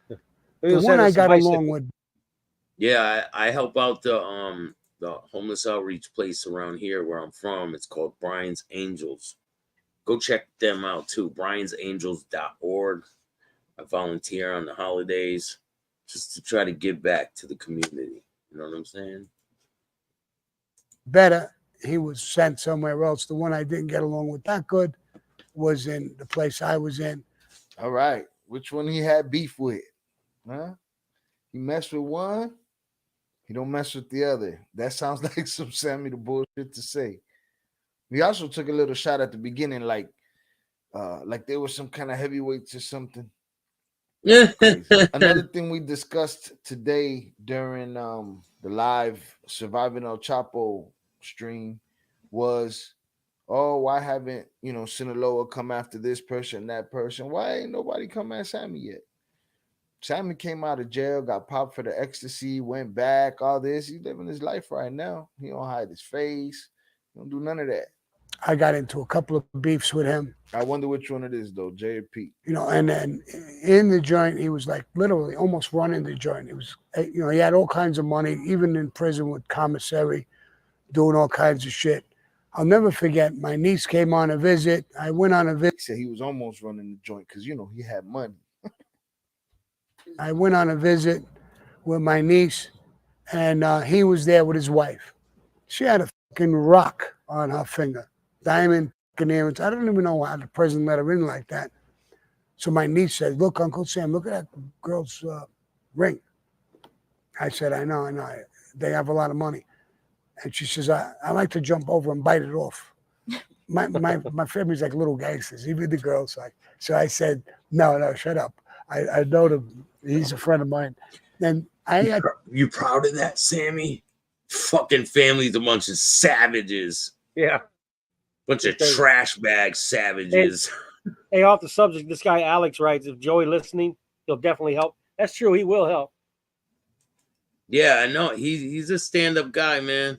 The one I got along with. Yeah, I help out the homeless outreach place around here where I'm from. It's called Brian's Angels. Go check them out too. briansangels.org. I volunteer on the holidays just to try to give back to the community. You know what I'm saying? Better, he was sent somewhere else. The one I didn't get along with that good was in the place I was in. All right. Which one he had beef with? Huh? He messed with one, he don't mess with the other. That sounds like some Sammy the bullshit to say. We also took a little shot at the beginning, like there was some kind of heavyweights or something. Another thing we discussed today during the live Surviving El Chapo stream was, why haven't Sinaloa come after this person, that person? Why ain't nobody come at Sammy yet? Sammy came out of jail, got popped for the ecstasy, went back, all this. He's living his life right now. He don't hide his face. He don't do none of that. I got into a couple of beefs with him. I wonder which one it is, though, J or Pete. And then in the joint, he was like literally almost running the joint. He was, he had all kinds of money, even in prison with commissary, doing all kinds of shit. I'll never forget, my niece came on a visit. I went on a visit. He said he was almost running the joint because, he had money. I went on a visit with my niece, and he was there with his wife. She had a fucking rock on her finger, diamond fucking earrings. I don't even know how the president let her in like that. So my niece said, "Look, Uncle Sam, look at that girl's ring." I said, I know. They have a lot of money. And she says, I like to jump over and bite it off. My family's like little gangsters, even the girls. So I said, no, shut up. I know him. He's a friend of mine. And you proud of that, Sammy? Fucking family's a bunch of savages. Yeah. Bunch of trash bag savages. Hey, off the subject, this guy Alex writes, if Joey listening, he'll definitely help. That's true. He will help. Yeah, I know. He's a stand-up guy, man.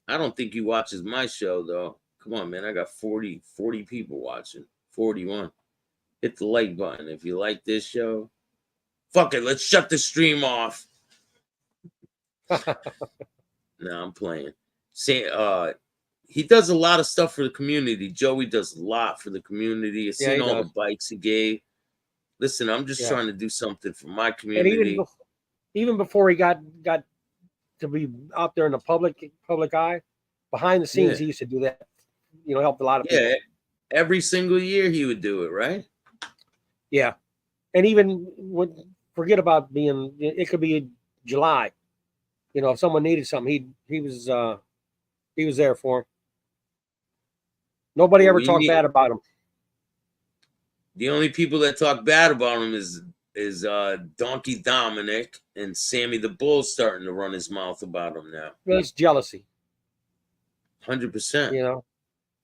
I don't think he watches my show, though. Come on, man. I got 40 people watching. 41. Hit the like button if you like this show. Fuck it. Let's shut the stream off. No, I'm playing. He does a lot of stuff for the community. Joey does a lot for the community. I've seen all the bikes he gave. Listen, I'm just trying to do something for my community. And even before he got to be out there in the public eye, behind the scenes, he used to do that. Helped a lot of people. every single year he would do it, right? Yeah, and even forget about being. It could be July. You know, if someone needed something, he was there for him. Nobody ever talked bad about him. The only people that talk bad about him is Donkey Dominic and Sammy the Bull starting to run his mouth about him now. Well, it's jealousy. 100%. You know,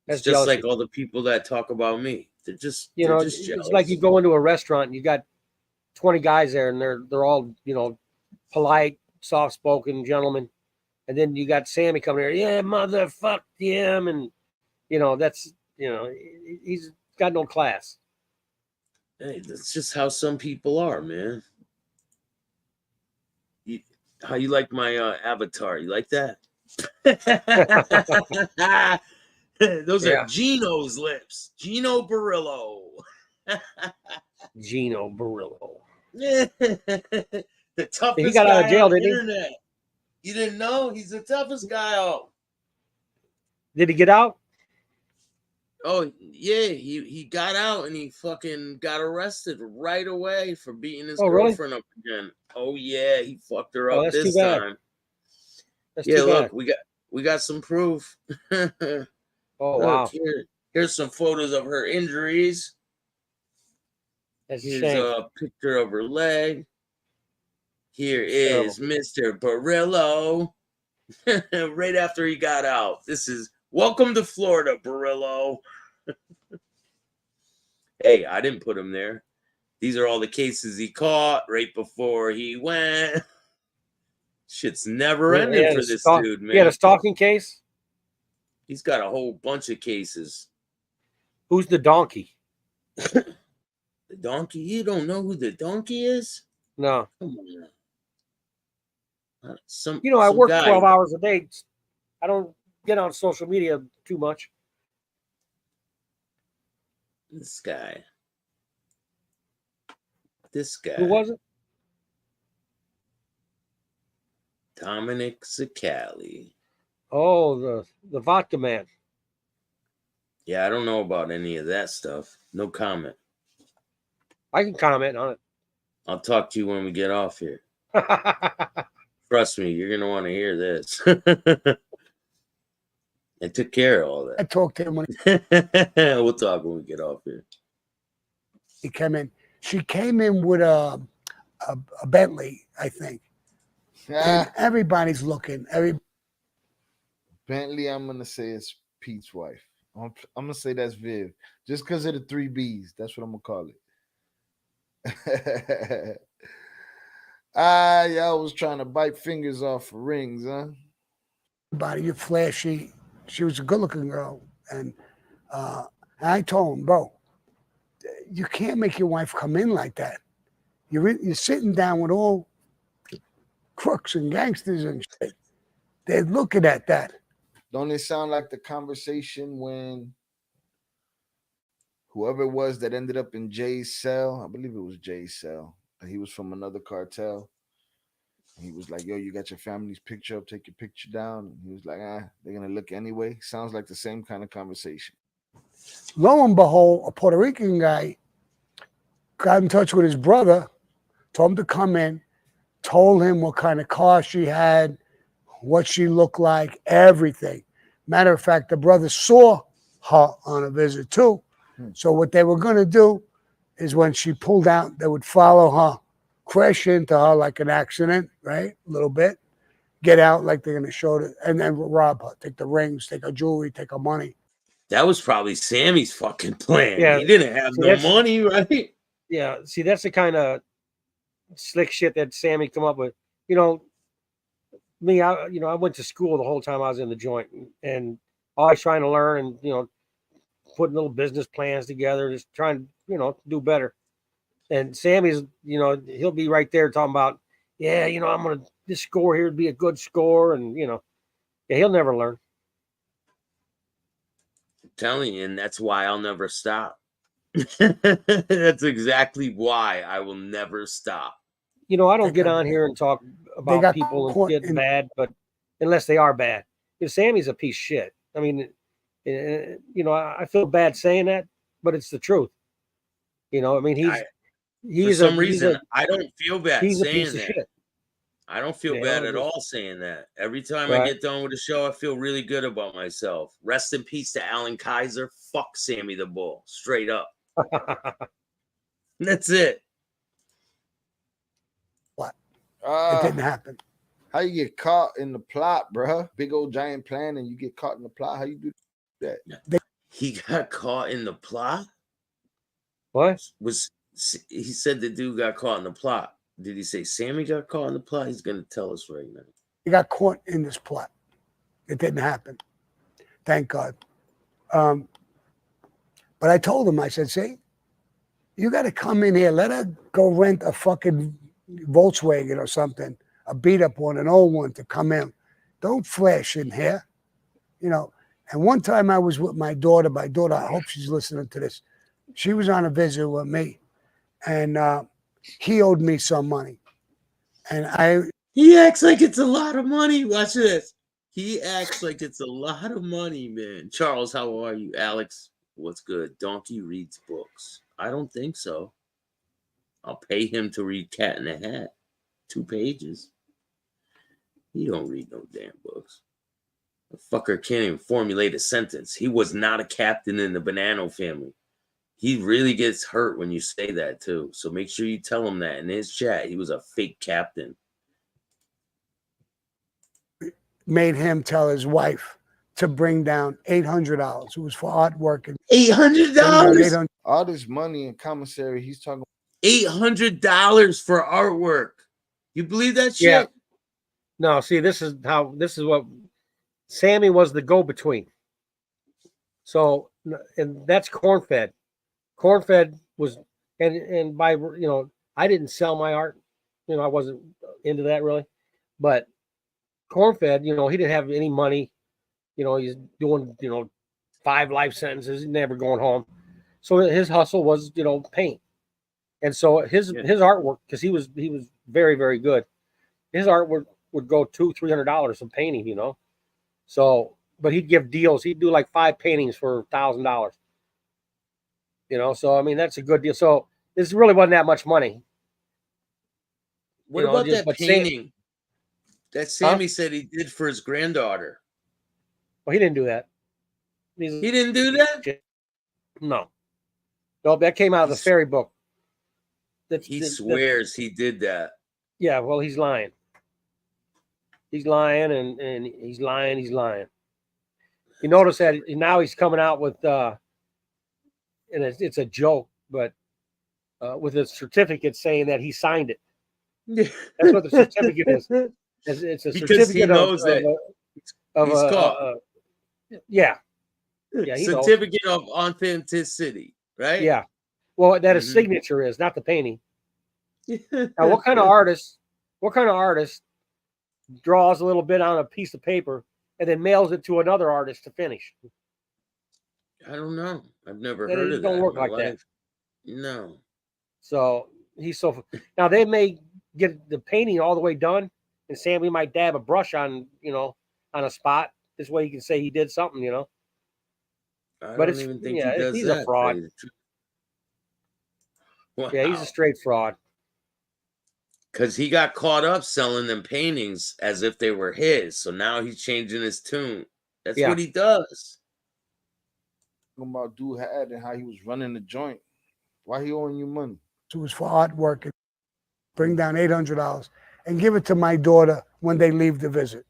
that's it's just jealousy. like all the people that talk about me. They're just it's jealous. like you go into a restaurant and you got 20 guys there and they're all, polite, soft-spoken gentlemen. And then you got Sammy coming here, yeah, motherfuck him. And, that's, he's got no class. Hey, that's just how some people are, man. How you like my avatar? You like that? Those are Gino's lips. Gino Barillo. Gino Barillo. The toughest he got out of jail, didn't he? Internet. You didn't know? He's the toughest guy out. Did he get out? Oh, yeah. He got out and he fucking got arrested right away for beating his girlfriend up again. Oh, yeah. He fucked her up this time. That's yeah, too look, bad. we got some proof. Oh, wow. Here's some photos of her injuries. Here's a picture of her leg. Here is Mr. Barillo. Right after he got out. This is welcome to Florida, Barillo. Hey, I didn't put him there. These are all the cases he caught right before he went. Shit's never ending for this dude, man. He had a stalking case? He's got a whole bunch of cases. Who's the donkey? The donkey? You don't know who the donkey is? No. Come on. I work 12 hours a day. I don't get on social media too much. This guy. Who was it? Dominic Cicali. Oh, the vodka man. Yeah, I don't know about any of that stuff. No comment. I can comment on it. I'll talk to you when we get off here. Trust me, you're going to want to hear this. I took care of all that. I talked to him when we'll talk when we get off here. He came in. She came in with a Bentley, I think. And everybody's looking. Bentley, I'm gonna say it's Pete's wife. I'm gonna say that's Viv, just because of the 3 B's. That's what I'm gonna call it. Y'all was trying to bite fingers off for rings, huh? Everybody, you're flashy. She was a good-looking girl, and I told him, bro, you can't make your wife come in like that. You're sitting down with all crooks and gangsters and shit. They're looking at that. Don't it sound like the conversation when whoever it was that ended up in Jay's cell, I believe it was Jay's cell, he was from another cartel. He was like, yo, you got your family's picture up, take your picture down. And he was like, they're going to look anyway. Sounds like the same kind of conversation. Lo and behold, a Puerto Rican guy got in touch with his brother, told him to come in, told him what kind of car she had, what she looked like, everything. Matter of fact, the brother saw her on a visit too. So what they were going to do is when she pulled out, they would follow her, crash into her like an accident, right? A little bit. Get out like they're going to show it, and then rob her. Take the rings, take her jewelry, take her money. That was probably Sammy's fucking plan. Yeah, he didn't have no money, right? Yeah, see, that's the kind of slick shit that Sammy come up with. You know, me, I went to school the whole time I was in the joint, and always trying to learn and, putting little business plans together, just trying to, do better. And Sammy's, he'll be right there talking about, yeah, this score here would be a good score. And, he'll never learn. I'm telling you, and that's why I'll never stop. That's exactly why I will never stop. I don't get on here and talk about people and get bad, but unless they are bad. Sammy's a piece of shit. I mean, You know, I feel bad saying that, but it's the truth. You know, I mean, for some reason, I don't feel bad he's a saying piece of that. shit. I don't feel You bad know, at just- all saying that. Every time I Right. get done with a show, I feel really good about myself. Rest in peace to Alan Kaiser. Fuck Sammy the Bull. Straight up. That's it. It Ah, didn't happen. how you get caught in the plot, bruh? Big old giant plan, and you get caught in the plot. How you do that? He got caught in the plot? What? He said the dude got caught in the plot. Did he say Sammy got caught in the plot? He's gonna tell us right now. He got caught in this plot. It didn't happen. Thank God. But I told him, I said, see, you got to come in here. Let her go rent a fucking Volkswagen or something, a beat up one, an old one to come in. Don't flash in here. You know, and one time I was with my daughter. My daughter, I hope she's listening to this. She was on a visit with me, and he owed me some money. And He acts like it's a lot of money. Watch this. He acts like it's a lot of money, man. Charles, how are you? Alex, what's good? Donkey reads books. I don't think so. I'll pay him to read Cat in the Hat. 2 pages. He don't read no damn books. The fucker can't even formulate a sentence. He was not a captain in the Bonanno family. He really gets hurt when you say that too. So make sure you tell him that in his chat. He was a fake captain. made him tell his wife to bring down $800. It was for artwork. And $800? All this money in commissary, he's talking $800 for artwork. You believe that shit? Yeah. No, see, this is what Sammy was the go-between. So, and that's corn-fed. Corn-fed was, and by, you know, I didn't sell my art. You know, I wasn't into that really. But corn-fed, you know, he didn't have any money. You know, he's doing, you know, 5 life sentences, never going home. So his hustle was, you know, paint. And so his artwork, because he was very, very good. His artwork would go $200-$300 from painting, you know. So, but he'd give deals. He'd do like 5 paintings for $1,000. You know, so I mean that's a good deal. So this really wasn't that much money. What about that painting that Sammy said he did for his granddaughter? Well, he didn't do that. He didn't do that? No, that came out of the fairy book. He swears he did that. Yeah, well, he's lying. He's lying, and he's lying. He's lying. You notice that now he's coming out with, and it's a joke, but with a certificate saying that he signed it. That's what the certificate is. It's a because certificate he knows that he's caught. Yeah, he certificate of authenticity, right? Yeah. Well, that his signature is, not the painting. Now, what kind of artist draws a little bit on a piece of paper and then mails it to another artist to finish? I don't know. I've never heard of that. It don't work like that. No. So now they may get the painting all the way done, and Sammy might dab a brush on, you know, on a spot. This way he can say he did something, you know. I don't even think he does he's that. A fraud. Wow. Yeah, he's a straight fraud. Because he got caught up selling them paintings as if they were his. So now he's changing his tune. That's what he does. Talking about dude had and how he was running the joint. Why he owing you money? it was for artwork. And bring down $800 and give it to my daughter when they leave the visit.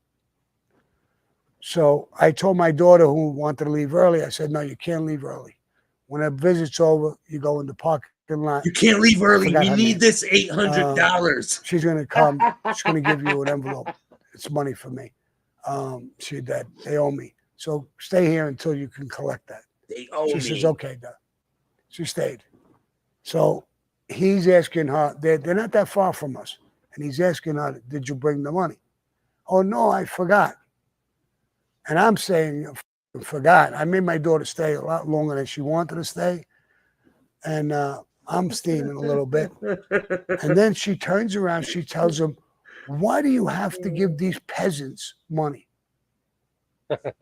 So I told my daughter, who wanted to leave early, I said, no, you can't leave early. When a visit's over, you go in the parking lot. You can't leave early. We need this $800. She's going to come. She's going to give you an envelope. It's money for me. She said, they owe me. So stay here until you can collect that. They owe me. She says, okay, Dad. She stayed. So he's asking her, they're not that far from us. And he's asking her, did you bring the money? Oh, no, I forgot. And I'm saying, I forgot. I made my daughter stay a lot longer than she wanted to stay. And I'm steaming a little bit. And then she turns around, she tells him, why do you have to give these peasants money?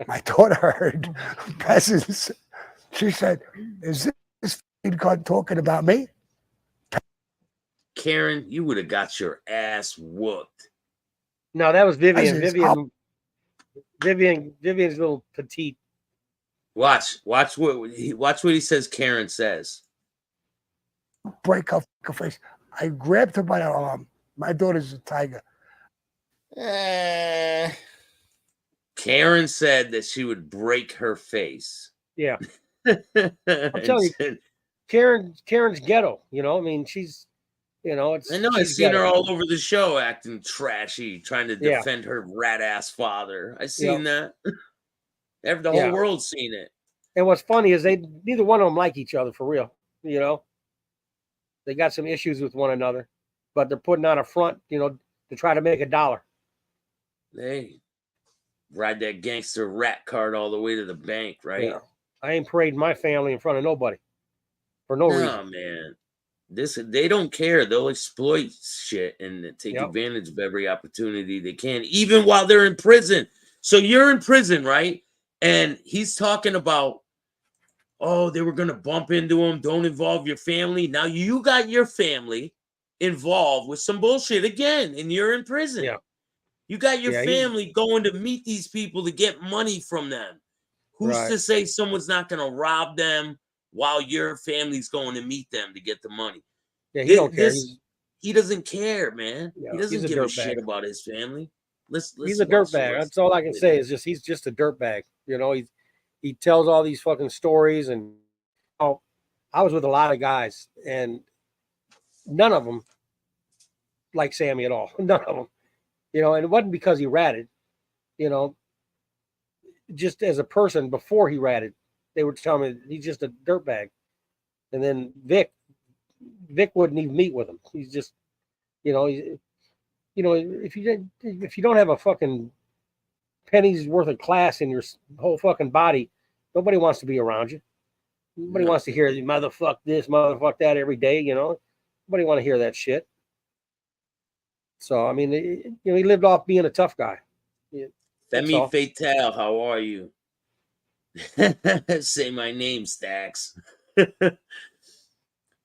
My daughter heard peasants. She said, "Is this card talking about me?" Karen, you would have got your ass whooped. No, that was Vivian. Peasants, Vivian's little petite. Watch what he says. Karen says, break her face. I grabbed her by the arm. My daughter's a tiger. Karen said that she would break her face. Yeah. I'm telling you, Karen's ghetto. You know, I mean, she's, you know, it's. I know. I've seen her all over the show acting trashy, trying to defend her rat ass father. I seen that. The whole world's seen it. And what's funny is neither one of them like each other for real. You know, they got some issues with one another, but they're putting on a front, you know, to try to make $1. They ride that gangster rat card all the way to the bank, right? Yeah. I ain't parading my family in front of nobody for no reason. No, man. They don't care. They'll exploit shit and take advantage of every opportunity they can, even while they're in prison. So you're in prison, right? And he's talking about, oh, they were going to bump into him. Don't involve your family. Now you got your family involved with some bullshit again, and you're in prison. Yeah. You got your family going to meet these people to get money from them. Who's to say someone's not going to rob them while your family's going to meet them to get the money? Yeah, he don't care. He doesn't care, man. Yeah, he doesn't give a shit about his family. He's a dirtbag. That's all I can say is he's just a dirtbag. You know, he tells all these fucking stories, and I was with a lot of guys, and none of them like Sammy at all. None of them. You know, and it wasn't because he ratted. You know, just as a person before he ratted, they were telling me he's just a dirtbag. And then Vic wouldn't even meet with him. He's just, you know, if you don't have a fucking penny's worth of class in your whole fucking body, nobody wants to be around you. Nobody wants to hear motherfuck this, motherfuck that every day. You know, nobody want to hear that shit. So I mean, you know, he lived off being a tough guy. Femi Fatale, how are you? Say my name, Staxx.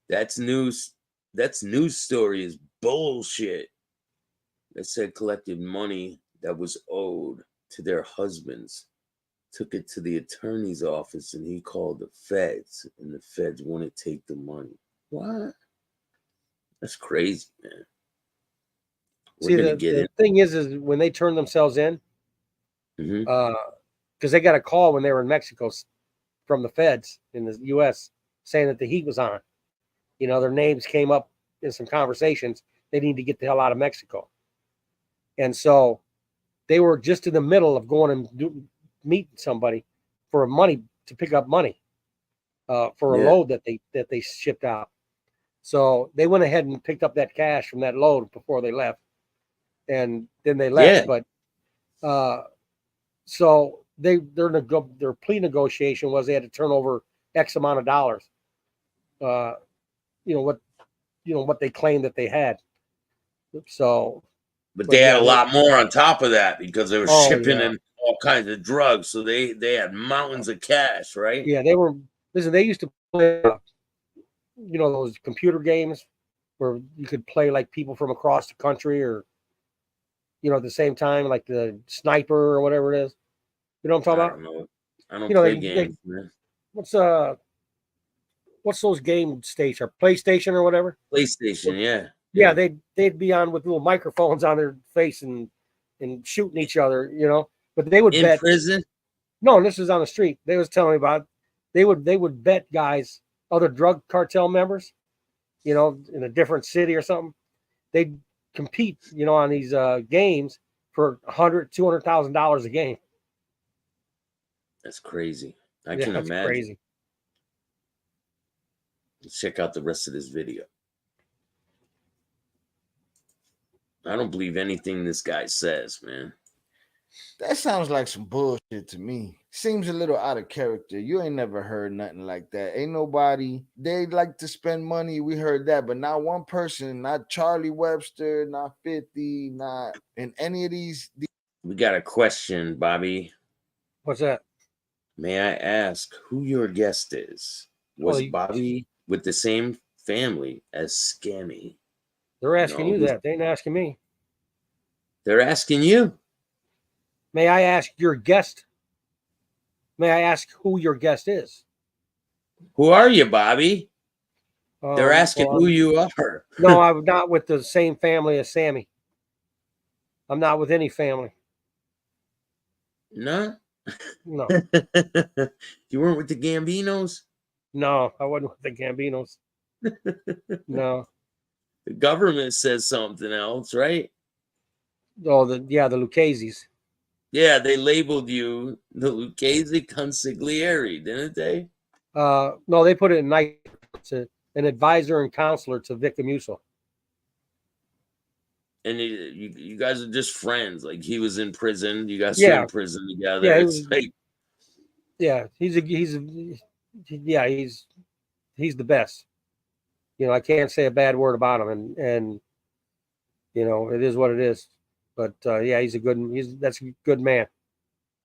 That's news. That's news story is bullshit. They said collected money that was owed to their husbands, took it to the attorney's office, and he called the feds, and the feds wouldn't take the money. What? That's crazy, man. See, the thing is when they turn themselves in, because they got a call when they were in Mexico from the feds in the U.S. saying that the heat was on. You know, their names came up in some conversations. They need to get the hell out of Mexico. And so they were just in the middle of going and meet somebody for money to pick up money for a load that they shipped out. So they went ahead and picked up that cash from that load before they left. And then they left. But so their plea negotiation was they had to turn over X amount of dollars. What they claimed that they had. So, but they had a lot more on top of that because they were shipping in all kinds of drugs. So they had mountains of cash, right? Yeah, they were. Listen, they used to play, those computer games where you could play like people from across the country, or at the same time, like the Sniper or whatever it is. You know what I'm talking about? I don't play games, man. What's those game stations? PlayStation or whatever? PlayStation, yeah. Yeah, they'd be on with little microphones on their face and shooting each other, But they would bet in prison. No, this is on the street. They was telling me about. They would bet guys, other drug cartel members, in a different city or something. They'd compete, on these games for $100,000-$200,000 a game. That's crazy. I can imagine. Crazy. Let's check out the rest of this video. I don't believe anything this guy says, man. That sounds like some bullshit to me. Seems a little out of character. You ain't never heard nothing like that. Ain't nobody. They like to spend money. We heard that, but not one person, not Charlie Webster, not 50, not in any of these. We got a question, Bobby. What's that? May I ask who your guest is? Was Bobby with the same family as Scammy? They're asking you that. They ain't asking me. They're asking you. May I ask your guest? May I ask who your guest is? Who are you, Bobby? They're asking who you are. No, I'm not with the same family as Sammy. I'm not with any family. No? No. You weren't with the Gambinos? No, I wasn't with the Gambinos. No. The government says something else, right? Oh, the Lucchese's. Yeah, they labeled you the Lucchese Consigliere, didn't they? No, they put it in nice to an advisor and counselor to Victor Musso. And you guys are just friends. Like he was in prison. You guys were in prison together. Yeah, it's like, he's the best. You know, I can't say a bad word about him, and you know, it is what it is. But that's a good man.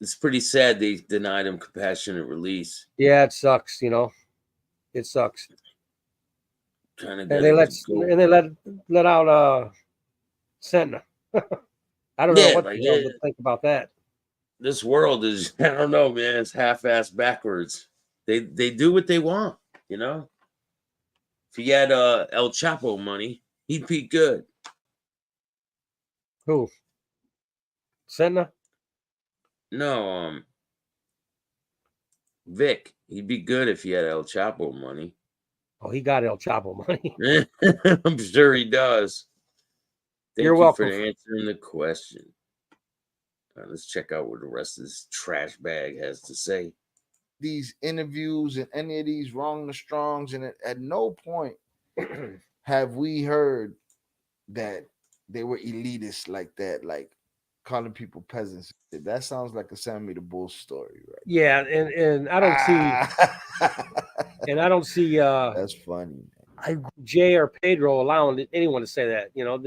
It's pretty sad they denied him compassionate release. Yeah, it sucks. You know, it sucks. And they let out Senna. I don't know what to think about that. This world is, I don't know, man. It's half-assed backwards. They do what they want, you know. If he had El Chapo money, he'd be good. Who? Senna? No, Vic. He'd be good if he had El Chapo money. Oh, he got El Chapo money. I'm sure he does. You're welcome for answering the question. Let's check out what the rest of this trash bag has to say. These interviews and any of these wrong the strongs, and at no point have we heard that they were elitist like that, like calling people peasants. That sounds like a Sammy the Bull story, right? Yeah, and I don't see that's funny. Jay or Pedro allowing anyone to say that. You know,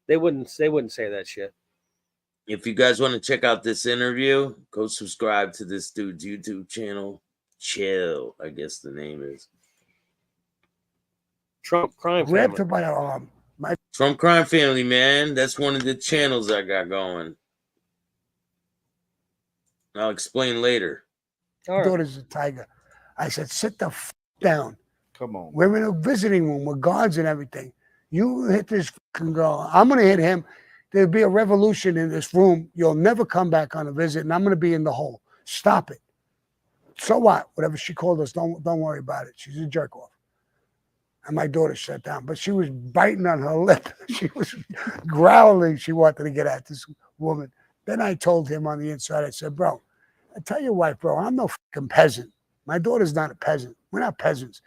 they wouldn't say that shit. If you guys want to check out this interview, go subscribe to this dude's YouTube channel. Chill, I guess the name is. Trump Crime Family. By our arm. Trump Crime Family, man. That's one of the channels I got going. I'll explain later. My daughter's a tiger. I said, sit the down. Come on. We're in a visiting room with guards and everything. You hit this fucking girl. I'm going to hit him. There'll be a revolution in this room. You'll never come back on a visit, and I'm going to be in the hole. Stop it. So what? Whatever she called us, don't worry about it. She's a jerk off. And my daughter sat down, but she was biting on her lip. She was growling. She wanted to get at this woman. Then I told him on the inside, I said, bro, I tell your wife, bro, I'm no fucking peasant. My daughter's not a peasant. We're not peasants.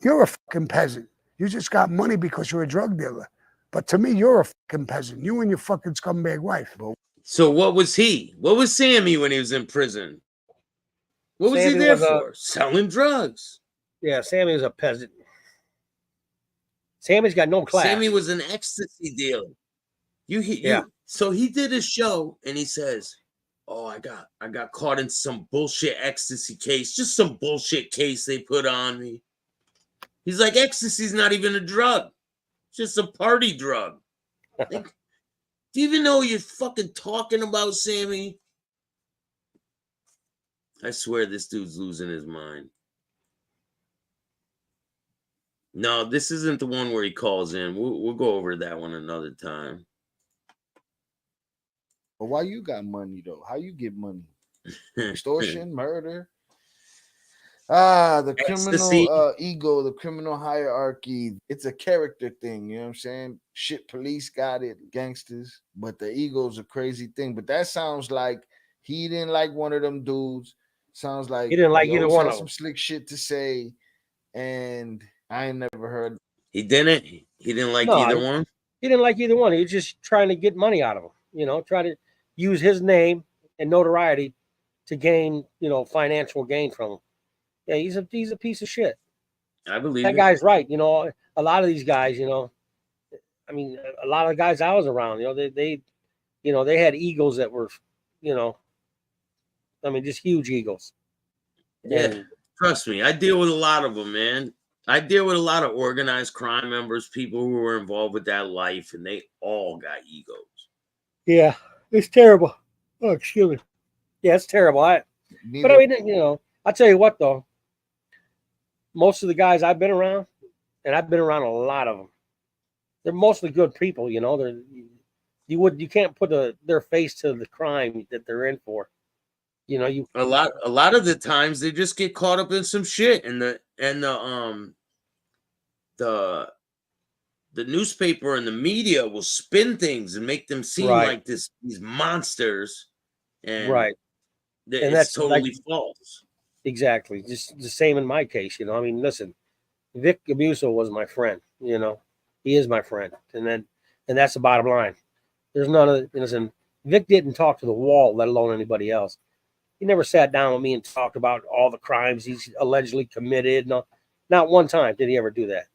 You're a fucking peasant. You just got money because you're a drug dealer. But to me, you're a fucking peasant. You and your fucking scumbag wife. So what was he? What was Sammy when he was in prison? What was he there for? Selling drugs. Yeah, Sammy was a peasant. Sammy's got no class. Sammy was an ecstasy dealer. So he did a show and he says, "Oh, I got caught in some bullshit ecstasy case, just some bullshit case they put on me." He's like, "Ecstasy's not even a drug. It's just a party drug." Like, do you even know what you're fucking talking about, Sammy? I swear this dude's losing his mind. No, this isn't the one where he calls in. We'll go over that one another time. But why you got money though? How you get money? Extortion, murder. The criminal ego, the criminal hierarchy. It's a character thing, you know what I'm saying? Shit, police got it, gangsters, but the ego's a crazy thing. But that sounds like he didn't like one of them dudes. Sounds like he didn't like either one of them. Some slick shit to say, and I ain't never heard. He didn't. He didn't like either one. He didn't like either one. He was just trying to get money out of him. You know, try to use his name and notoriety to gain, you know, financial gain from him. Yeah, he's a piece of shit. I believe that guy's right. You know, a lot of these guys, you know, I mean, a lot of the guys I was around, you know, they had egos that were, you know, I mean, just huge egos. Yeah, And trust me, I deal with a lot of them, man. I deal with a lot of organized crime members, people who were involved with that life, and they all got egos. yeah, it's terrible. Oh, excuse me. Yeah, it's terrible. But I mean, I tell you what, though, most of the guys I've been around, and I've been around a lot of them, they're mostly good people. You can't put their face to the crime that they're in for. A lot of the times they just get caught up in some shit, and the newspaper and the media will spin things and make them seem like these monsters, and right, and that's it's totally false. Exactly. Just the same in my case. I mean, listen, Vic Abuso was my friend. He is my friend, and that's the bottom line. There's none of listen. Vic didn't talk to the wall, let alone anybody else. He never sat down with me and talked about all the crimes he's allegedly committed. No, not one time did he ever do that.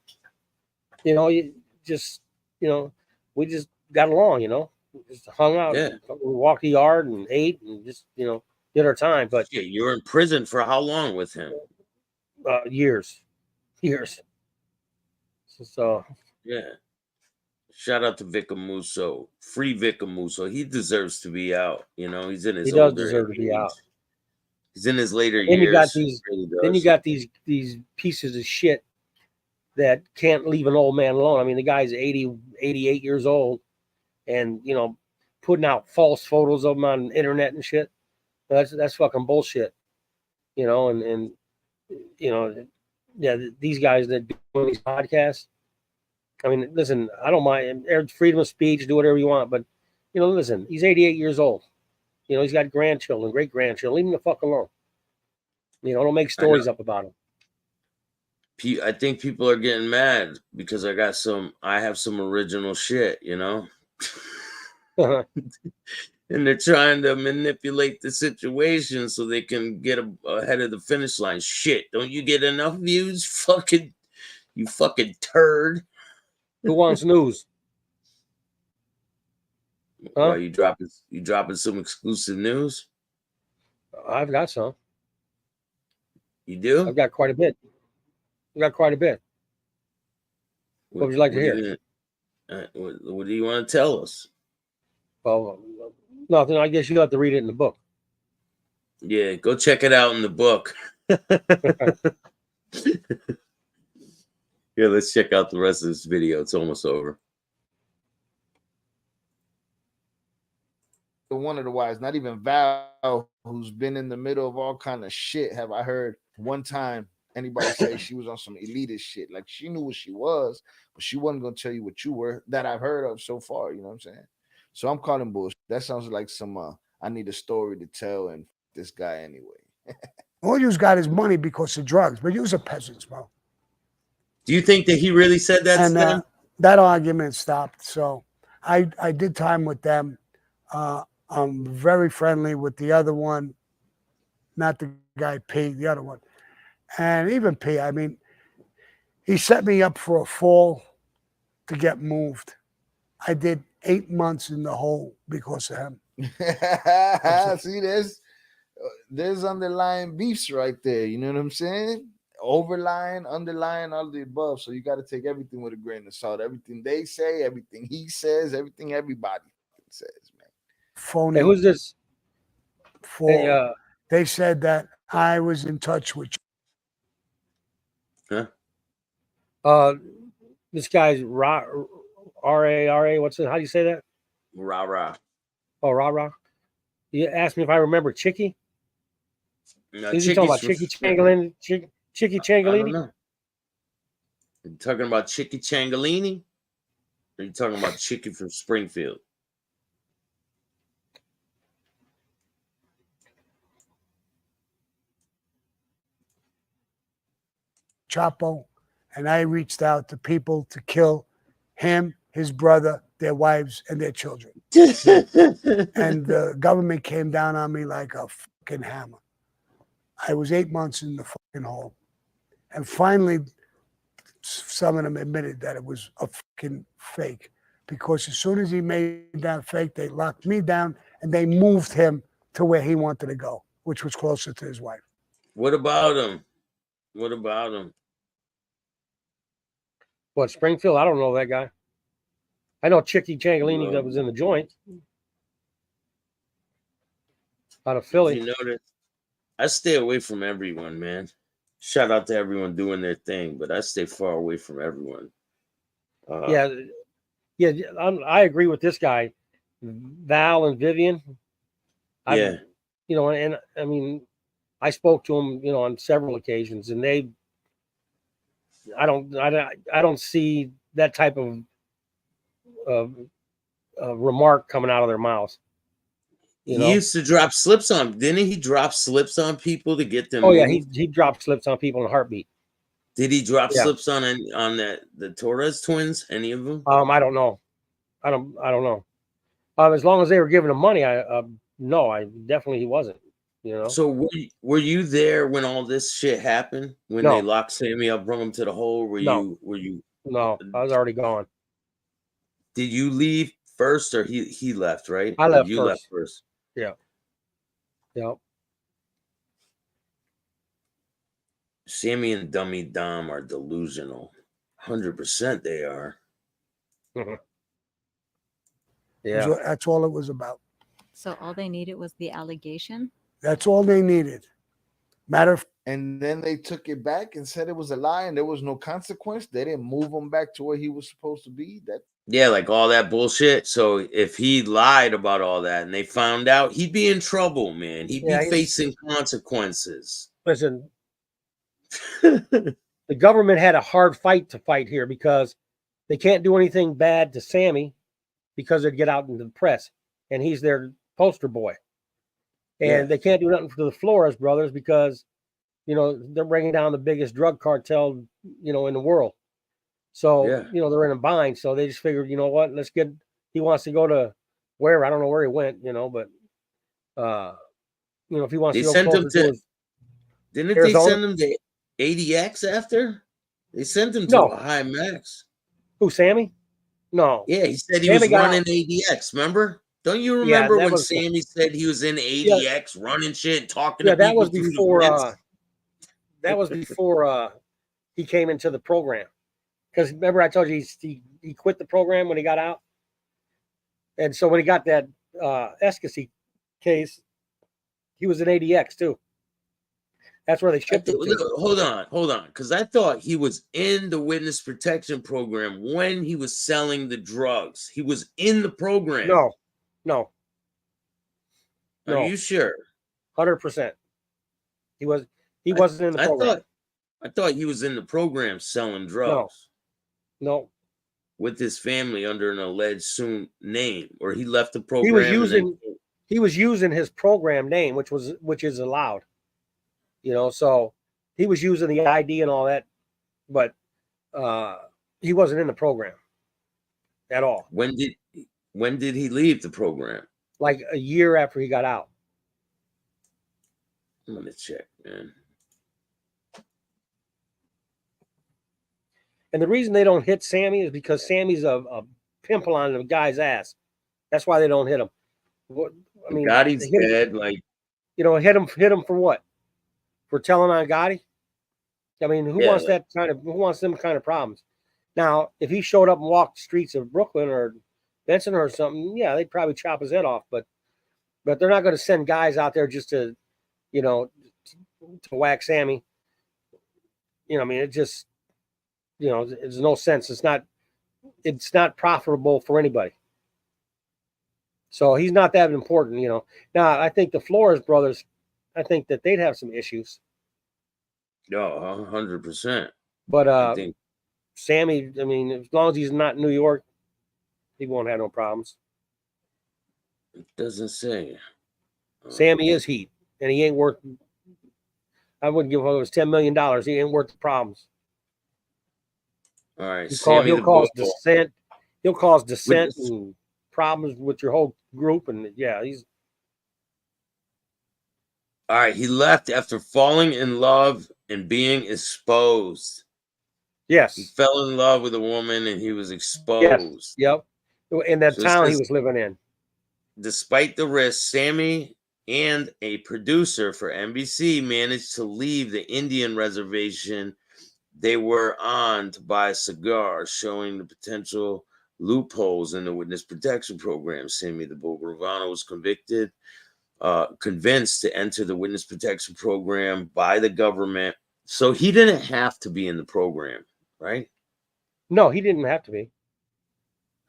We just got along. We just hung out. Yeah. We walked the yard and ate and just did our time. But yeah, you were in prison for how long with him? Years. So yeah. Shout out to Vic Amuso. Free Vic Amuso. He deserves to be out. He's in his he does older deserve to age. be out. He's in his later Then years. You got these pieces of shit that can't leave an old man alone. I mean, the guy's 80, 88 years old, and putting out false photos of him on the internet and shit. That's fucking bullshit. And these guys that do these podcasts. I mean, listen, I don't mind freedom of speech, do whatever you want, but listen, he's 88 years old. He's got grandchildren, great grandchildren. Leave him the fuck alone. Don't make stories up about him. I think people are getting mad because I have some original shit, and they're trying to manipulate the situation so they can get ahead of the finish line. Shit, don't you get enough views? You fucking turd. Who wants news? Huh? Well, you dropping some exclusive news? I've got some. You do? I've got quite a bit. What would you like to hear? What do you want to tell us? Well, nothing. I guess you'll have to read it in the book. Yeah, go check it out in the book. Yeah, let's check out the rest of this video. It's almost over. One of the wives, not even Val, who's been in the middle of all kind of shit, have I heard one time anybody say she was on some elitist shit. Like, she knew what she was, but she wasn't going to tell you what you were, that I've heard of so far. You know what I'm saying? So I'm calling bullshit. That sounds like some, I need a story to tell, and this guy anyway. All you's got is money because of drugs, but you's a peasant, bro. Do you think that he really said that to them? That argument stopped. So I did time with them. I'm very friendly with the other one, not the guy P, the other one. And even P, I mean, he set me up for a fall to get moved. I did 8 months in the hole because of him. See, there's underlying beefs right there. You know what I'm saying? Overlying, underlying, all of the above. So you got to take everything with a grain of salt. Everything they say, everything he says, everything everybody says, man. Phony. Hey, who's this? They said that I was in touch with you. Huh? This guy's R-A-R-A. What's it? How do you say that? Rah-rah. Oh, rah-rah. You asked me if I remember Chicky? No, is he talking about Chicky Changalini? Chicky Changalini? I don't know. Are you talking about Chicky Changalini? Or are you talking about Chicky from Springfield? Chapo, and I reached out to people to kill him, his brother, their wives, and their children. And the government came down on me like a fucking hammer. I was 8 months in the fucking hole. And finally, some of them admitted that it was a fucking fake. Because as soon as he made that fake, they locked me down and they moved him to where he wanted to go. which was closer to his wife. What about him? What about him? What, Springfield? I don't know that guy. I know Chicky Changalini that was in the joint out of Philly. You notice? I stay away from everyone, man. Shout out to everyone doing their thing, but I stay far away from everyone. Yeah, I agree with this guy, Val and Vivian. Yeah, You know, and I mean, I spoke to them, you know, on several occasions, and I don't see that type of remark coming out of their mouths. You know? He used to drop slips on, didn't he? Drop slips on people to get them. Oh yeah, moved? he dropped slips on people in a heartbeat. Did he drop Yeah. slips on the Torres twins? Any of them? I don't know. I don't know. As long as they were giving him money, no, I definitely he wasn't. You know. So were you there when all this shit happened? When No. they locked Sammy up, brought him to the hole? Were you? No, I was already gone. Did you leave first, or he left? Right. I left You first. left first. Yeah. Yeah. Sammy and Dummy Dom are delusional. 100% they are. Yeah. That's all it was about. So all they needed was the allegation. That's all they needed. Matter of And then they took it back and said it was a lie and there was no consequence. They didn't move him back to where he was supposed to be. Yeah, like all that bullshit. So if he lied about all that and they found out, he'd be in trouble, man. He'd be facing consequences. Listen, the government had a hard fight to fight here because they can't do anything bad to Sammy because it'd get out into the press, and he's their poster boy. And they can't do nothing for the Flores brothers because, you know, they're bringing down the biggest drug cartel, you know, in the world. So, you know, they're in a bind. So they just figured, you know what, he wants to go to where, I don't know where he went, you know, but, you know, if he wants to go closer to his Didn't Arizona? they send him to ADX after? They sent him to a high max. Who, Sammy? No. Yeah, he said he Sammy was got running out. ADX. Remember? Don't you remember when Sammy said he was in ADX running shit, talking to people? That was before he came into the program. Because remember, I told you he quit the program when he got out, and so when he got that Escasy case, he was in ADX too. That's where they shipped him to. Hold on, because I thought he was in the witness protection program when he was selling the drugs. He was in the program. No. Are you sure? 100%. He wasn't in the program. I thought he was in the program selling drugs. No. With his family under an alleged name, or he left the program. He was using his program name, which is allowed. You know, so he was using the ID and all that, but he wasn't in the program at all. When did he leave the program? Like a year after he got out. I'm gonna check, man. And the reason they don't hit Sammy is because Sammy's a pimple on the guy's ass. That's why they don't hit him. I mean, Gotti's dead. Like, you know, hit him for what? For telling on Gotti? I mean, who wants them kind of problems? Now, if he showed up and walked the streets of Brooklyn or Benson or something, yeah, they'd probably chop his head off. But they're not going to send guys out there just to, you know, to whack Sammy. You know, I mean, it just, you know, there's no sense. It's not profitable for anybody. So he's not that important, you know. Now, I think the Flores brothers, I think that they'd have some issues. No, 100%. But I think Sammy, I mean, as long as he's not in New York, he won't have no problems. It doesn't say. Sammy is heat, and he ain't worth. I wouldn't give him it was $10 million. He ain't worth the problems. All right, He'll cause dissent. He'll cause dissent and problems with your whole group, and yeah, he's. All right, he left after falling in love and being exposed. Yes. He fell in love with a woman and he was exposed. Yes. Yep. In that town he was living in. Despite the risk, Sammy and a producer for NBC managed to leave the Indian reservation they were on to buy a cigar, showing the potential loopholes in the witness protection program. Sammy the Bull Gravano was convinced to enter the witness protection program by the government. So he didn't have to be in the program, right? No, he didn't have to be.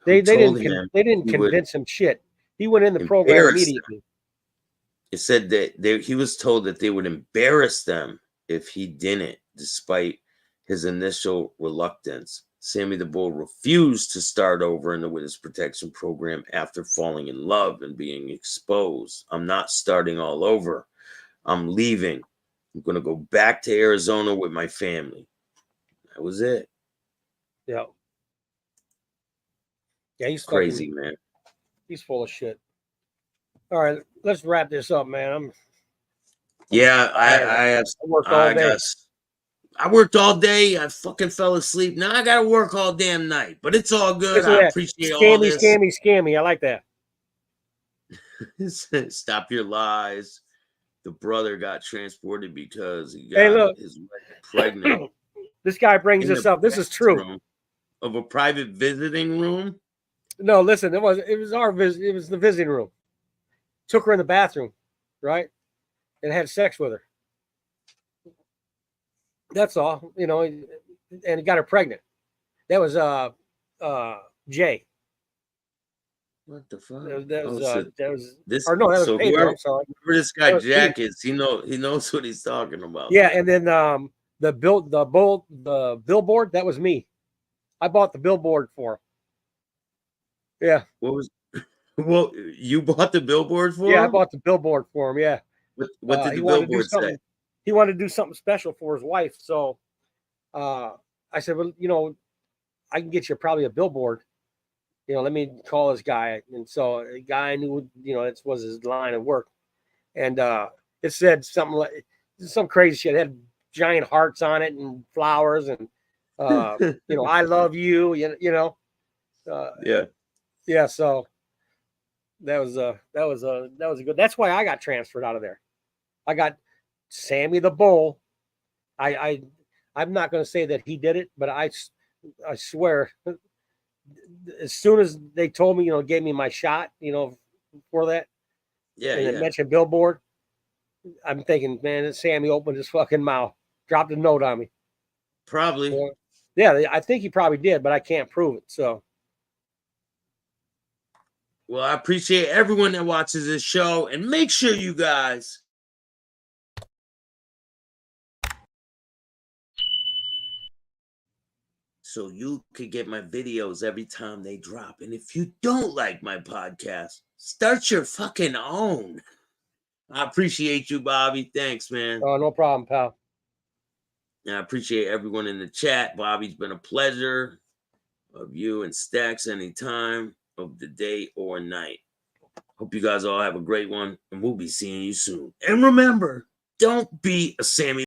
They didn't convince him shit. He went in the program immediately. It said that he was told that they would embarrass them if he didn't, despite his initial reluctance. Sammy the Bull refused to start over in the witness protection program after falling in love and being exposed. I'm not starting all over. I'm leaving. I'm going to go back to Arizona with my family. That was it. Yeah. Yeah, he's crazy, man. He's full of shit. All right, let's wrap this up, man. I worked all day. I worked all day. I fucking fell asleep. Now I got to work all damn night, but it's all good. I appreciate all this. Scammy. I like that. Stop your lies. The brother got transported because he got his wife pregnant. This guy brings this up. This is true. Of a private visiting room? No, listen, it was our visit. It was the visiting room. Took her in the bathroom, right? And had sex with her. That's all, you know, and he got her pregnant. That was Jay. What the fuck? That was so Pedro. Whoever this guy Jack is, he knows what he's talking about. Yeah, and then the billboard, that was me. I bought the billboard for him. Yeah. Well, you bought the billboard for him? Yeah, I bought the billboard for him. Yeah. What did the billboard say? He wanted to do something special for his wife. So I said, well, you know, I can get you probably a billboard. You know, let me call this guy. And so a guy knew, you know, it was his line of work. And it said something like some crazy shit. It had giant hearts on it and flowers and, you know, I love you, you know. Yeah. So that was a good. That's why I got transferred out of there. I got Sammy the Bull. I'm not going to say that he did it, but I swear, as soon as they told me, you know, gave me my shot, you know, for that, and it mentioned billboard, I'm thinking, man, Sammy opened his fucking mouth, dropped a note on me. Probably. Yeah, I think he probably did, but I can't prove it. So. Well, I appreciate everyone that watches this show, and make sure you guys so you could get my videos every time they drop. And if you don't like my podcast, start your fucking own. I appreciate you, Bobby. Thanks, man. Oh, no problem, pal. And I appreciate everyone in the chat. Bobby's been a pleasure of you and Staxx anytime of the day or night. Hope you guys all have a great one, and we'll be seeing you soon. And remember, don't be a Sammy